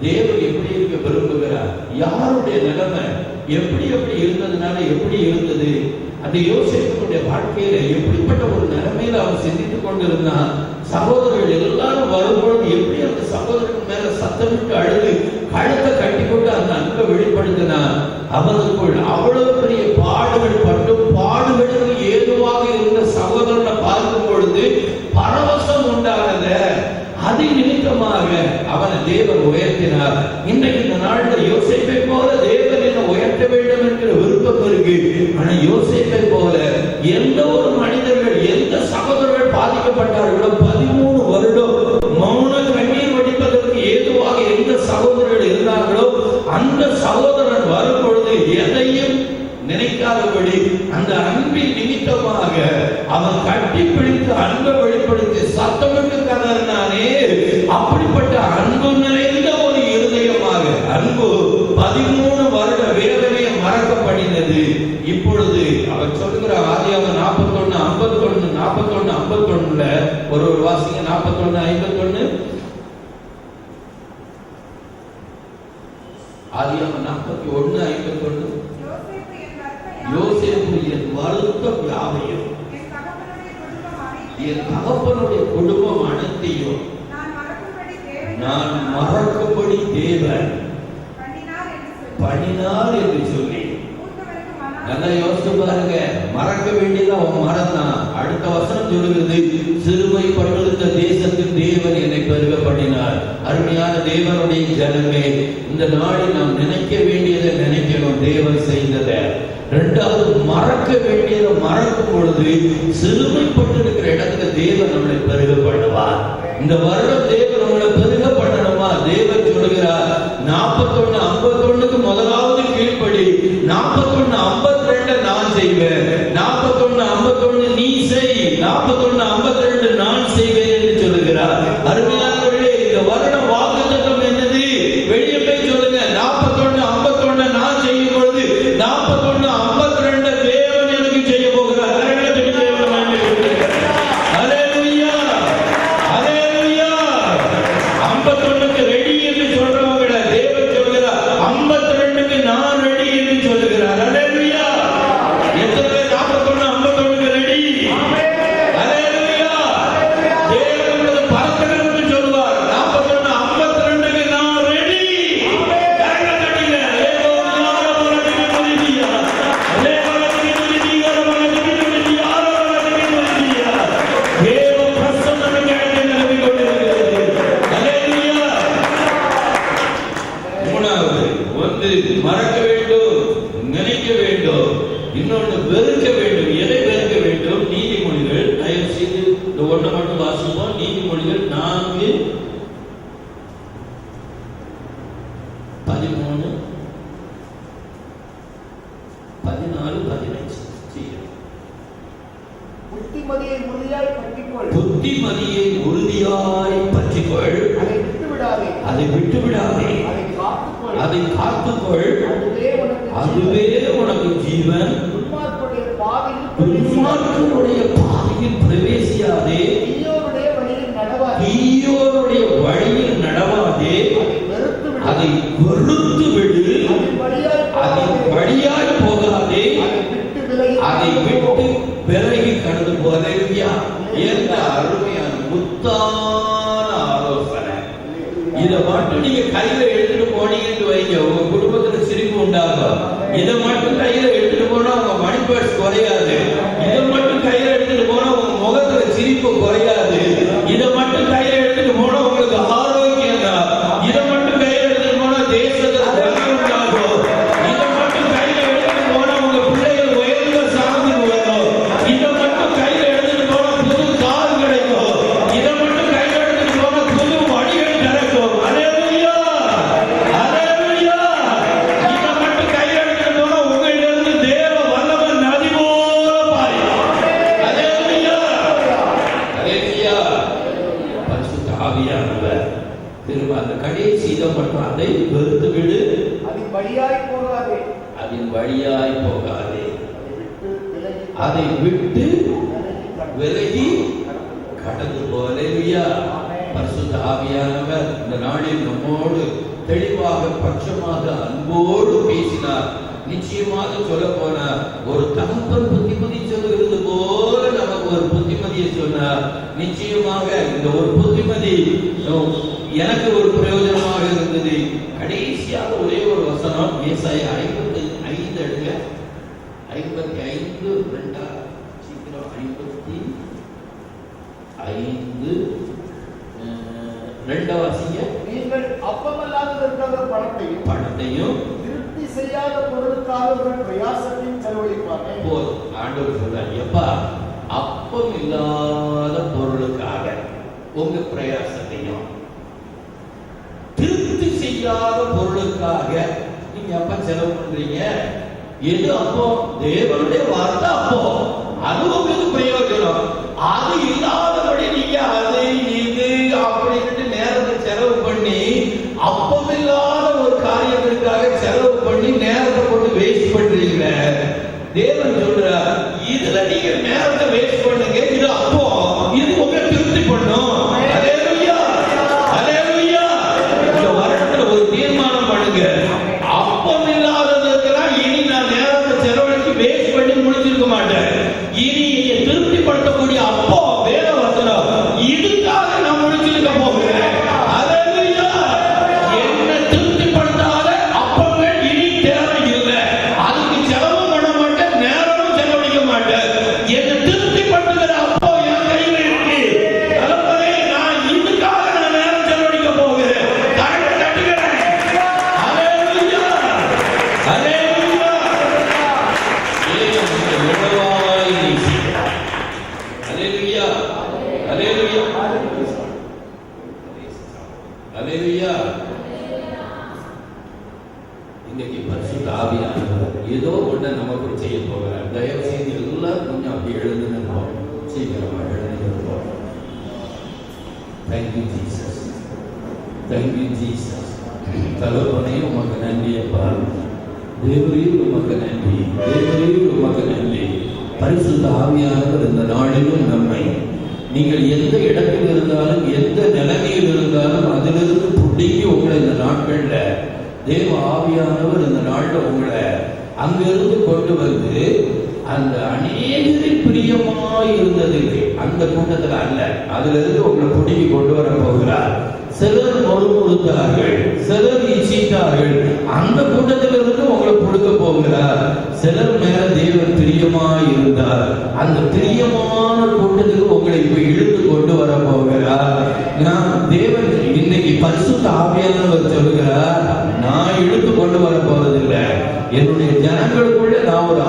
தேவன் எப்படி இருக்க விரும்புகிறார், யாருடைய நிலைமை எப்படி எப்படி இருந்ததுனால எப்படி இருந்தது, அந்த யோசிப்புடைய வாழ்க்கையில எப்படிப்பட்ட ஒரு நிலைமையில அவன் சிந்தித்துக் கொண்டிருந்தான். சகோதரர்கள் எல்லாரும் வரும்பொழுது எப்படி அந்த சகோதரர்கள் மேல சத்தமிட்டு அழுது கழுத்தை கட்டி கொண்டு அந்த அன்பை வெளிப்படுத்தினான். அவனுக்குள் அவ்வளவு பெரிய பாடுகள் பட்டும் பாடுகளுக்கு ஏதுவாக இருந்த சகோதரனை பார்க்கும் பொழுது பரவசம் உண்டானத. அதை நிமித்தமாக அவனை தேவன் உயர்த்தினார். இன்றைக்கு இந்த நாளில் யோசேப்பை போல தேவன் என்ன உயர்த்த வேண்டும் என்கிற விருப்பம் இருக்கு. ஆனா யோசேப்பை போல எந்த ஒரு மனிதர்கள், எந்த சகோதரர்கள் பாதிக்கப்பட்டார்களோ, 13 வருடம் மௌன கண்ணீர் வடிப்பதற்கு ஏதுவாக எந்த சகோதரர்கள் இருந்தார்களோ, அந்த சகோதரன் வரும் பொழுது எதையும் நினைக்காதபடி அந்த அன்பின் நிமித்தமாக அவன் கட்டி பிடித்து அன்பை வெளிப்படுத்தி சத்தமிட்டு கதறினானே. அப்படிப்பட்ட அன்பு நிறைந்த ஒரு இருதயமாக அன்பு 13 வருட வேதனையை மறக்கப்படினது. இப்பொழுது அவர் சொல்லுகிற ஆதியாகமம் 41:51 ஒரு வாசிங்க. 41:51 ஆதியாகமம் 41:51 யோசேப்பு என் வருத்தம் யாவையும் என் தகப்பனுடைய குடும்பம் அனைத்தையும் நான் மறக்கும்படி தேவன் பண்ணினார் என்று சொல்லி. நல்லா யோசிச்சு பாருங்க, மறக்க வேண்டியது அவன் மறந்தான். அடுத்த வசனம் சொல்லுகிறது, சிறுமைப்பட்டிருந்த தேசத்தில் தேவன் என்னை பெருக பண்ணினார். அருமையான தேவனுடைய ஜனமே, இந்த நாளில் நாம் நினைக்க வேண்டியதை நினைக்கணும், தேவன் செய்ததை. இரண்டாவது, மறக்க வேண்டியதை மறக்கும் பொழுது சிறுமைப்பட்டு இருக்கிற இடத்துல தேவன் நம்மளை பெருக பண்ணுவார். இந்த வருடம் தேவன் நம்மளை பெருக பண்ணணுமா? தேவன் சொல்லுகிறார் 41:51 முதலாவது கீழ்ப்படி. 41:52 நான் செய்வேன், 41:51 நீ செய், 41:52 நான் செய்வேன் என்று சொல்லுகிறார். அருமையானவர்களே, இந்த வருடம் வாக்குத்தத்தம் என்னது? வெளியே போய் சொல்லுங்க. 41:51 நான் செய்யும் பொழுது 41:52 தேவன் எனக்கு செய்ய போகிறார். ஹல்லேலூயா, ஹல்லேலூயா. 51க்கு ரெடி என்று சொல்றவங்க தேவன் சொல்கிறார் 52க்கு நான் ரெடி என்று சொல்லுகிறார். ஹல்லேலூயா. எத்தனை பேர் 41:51க்கு ரெடி? ஹல்லேலூயா. தேவன் பரத்தகன்னு சொல்வார் 41:52க்கு நான் ரெடி. மறக்க வேண்டும், நினைக்க வேண்டும், இன்னொன்று வெறுக்க வேண்டும். எதை வெறுக்க வேண்டும்? நீதிமொழிகள். தயவு செய்து இந்த ஒன்றை மட்டும் வாசிப்போம். நீதிமொழிகள் 4:13, 14, 15. புத்திமதியை உறுதியாய் பற்றிக்கொள். புத்திமதியை உறுதியாய் பற்றிக்கொள். அதை விட்டுவிடாதே. அதை விட்டுவிடாதே. அதை காத்துக்கொள். அதுவே உனக்கு ஜீவன். துன்மார்க்கனுடைய பாதையில் பிரவேசியாதே. தீயோருடைய வழியில் நடவாதே. அதை வெறுத்து விடு. அதன் வழியாய் போகாதே. அதை விட்டு விலகி கடந்து போகாதே. எந்த அருமையான முத்தான ஆலோசனை. இதை மட்டும் நீங்க கையில எடுத்துட்டு போனீங்கன்னு வைங்க, உங்க குடும்பத்துல சிரிப்பு உண்டாகும். இதை மட்டும் கையில எடுத்துட்டு போனா உங்க மணி பர்ஸ் குறையாது. இதை மட்டும் கையில எடுத்துட்டு போனா உங்க முகத்துல சிரிப்பு குறையாது. இதை மட்டும் கையில எடுத்துட்டு போனா உங்களுக்கு ஆரோக்கியம் தான். இதை மட்டும் கையில எடுத்துட்டு போனா தேசத்துல வளர்ச்சி உண்டாகும். இதை மட்டும் கையில எடுத்துட்டு போனா உங்க பிள்ளைகள் உயர்ந்த சாதனை வரும். இதை மட்டும் கையில எடுத்துட்டு போனா புது கார் கிடைக்கும். இதை மட்டும் கையில எடுத்துட்டு போனா புது வழிகள் கிடைக்கும். அல்லேலூயா, அல்லேலூயா. இதை மட்டும் கையில எடுத்துட்டு போனா உங்களிலிருந்து தேவ வல்லமை நதி போல பாயும். அல்லேலூயா, அல்லேலூயா. பரிசுத்த ஆவியானவர் திரும்ப அந்த கடைசி இதை மட்டும் அதை வெறுத்து விடு, அதன் வழியாய் போகாதே, அதன் வழியாய் போகாதே, அதை விட்டு விலகி கடந்து போ. அல்லேலூயா. பரிசுத்த ஆவியானவர் இந்த நாளில் நம்மோடு தெளிவாக பட்சமாக அன்போடு பேசினார். நிச்சயமாக சொல்ல போனார், ஒரு தகப்பன் புத்திமதி சொல்லுகிறது போல நமக்கு ஒரு புத்திமதியை சொன்னார். நிச்சயமாக இந்த ஒரு புத்திமதி எனக்கு ஒரு பிரயோஜனமாக இருந்தது. கடைசியாக ஒரே ஒரு வசனம், ஏசாயா 55 எடுங்க. 55 2 சீக்கிரம் 55 2 வாசிங்க. நீங்கள் அப்பமல்லாததற்காக பணத்தையும் திருப்தி செய்யாத பொருளுக்காக உங்கள் பிரயாசத்தையும் செலவழிப்பாங்க. போதும். ஆண்டவர் சொல்றார், எப்பா அப்பம் இல்லாத பொருளுக்காக உங்க பிரயாசத்தையும் திருப்தி செய்யாத பொருளுக்காக நீங்க எப்ப செலவு பண்றீங்க? எது அப்போ? தேவனுடைய வார்த்தை அப்போ, அது உங்களுக்கு பிரயோஜனம். அது இல்லாதபடி நீங்க அது இது அப்படின்னு நேரத்தை செலவு பண்ணி, அப்பமில்லாத ஒரு காரியங்களுக்காக செலவு பண்ணி நேரத்தை போட்டு வேஸ்ட் பண்றீங்க. தேவன் சொல்றார், இதுல நீங்க நேரத்தை வேஸ்ட் பண்ணுங்க. இது அப்போ, இது உங்களை திருப்தி பண்ணும். அல்லேலூயா, அல்லேலூயா. இந்த வருடத்துல ஒரு தீர்மானம் பண்ணுங்க, அப்பம் இல்லாததுக்கெல்லாம் இனி நான் நேரத்தை செலவழித்து வேஸ்ட் பண்ணி முடிச்சிருக்க மாட்டேன். இனி திருப்திப்படுத்தக்கூடிய அப்போ வேத வசனம், இதுக்காக நான் முடிச்சிருக்க போகிறேன். அல்லேலூயா. என்ன திருப்திப்படுத்தாத அப்பங்கள் இனி தேவையில்லை. அதுக்கு செலவு பண்ண மாட்டேன், நேரமும் செலவழிக்க மாட்டேன். என்ன திருப்திப்படுத்துகிற அப்போ என் கையில் இருக்கு. தகப்பனே, நான் இதுக்காக நான் நேரம் செலவழிக்க போகிறேன். கரங்களை தட்டுகிறேன். அல்லேலூயா, அல்லேலூயா. இறைவனுக்கு நேசிக்கிறார். அல்லேலூயா, அல்லேலூயா, அல்லேலூயா. இன்னைக்கு பரிசுத்த ஆவியானவர் ஏதோ ஒண்ணு நமக்கு செய்ய போகிறார். தயவு செய்து எல்லாரும் கொஞ்சம் அப்படி எழுந்து நிற்போம். சீக்கிரமா எழுந்து நிற்போம். Thank you Jesus, thank you Jesus. தகப்பனே, உமக்கு நன்றி அப்பா. தேவரே, உமக்கு நன்றி. தேவரே, உமக்கு நன்றி. பரிசுத்த ஆவியானவர் இந்த நாளிலும் நம்மை, நீங்கள் எந்த இடத்தில் இருந்தாலும் எந்த நிலைமையில் இருந்தாலும் அதிலிருந்து புடிங்கி உங்களை இந்த நாட்கள்ல தேவ ஆவியானவர் இந்த நாள்ல உங்களை அங்கிருந்து கொண்டு வந்து அந்த அநேகரின் பிரியமாய் இருந்ததில்லை அந்த கூட்டத்தில் அல்ல, அதுல இருந்து உங்களை புடிங்கி கொண்டு வர போகிறார். சிலர் முறுமுறுத்தார்கள், சிலர் இச்சித்தார்கள், அந்த கூட்டத்திலிருந்து உங்களை கொடுக்க போகிறார். சிலர் மேல தேவன் பிரியமாய் இருந்தார், அந்த பிரியமான கூட்டத்துக்கு உங்களை இப்ப இழுத்து கொண்டு வர போகிறார். நான் தேவன் இன்னைக்கு பரிசுத்த ஆவியானவர் சொல்கிறார், நான் இழுத்து கொண்டு வர போறதில்லை. என்னுடைய ஜனங்களுக்குள்ள நான் ஒரு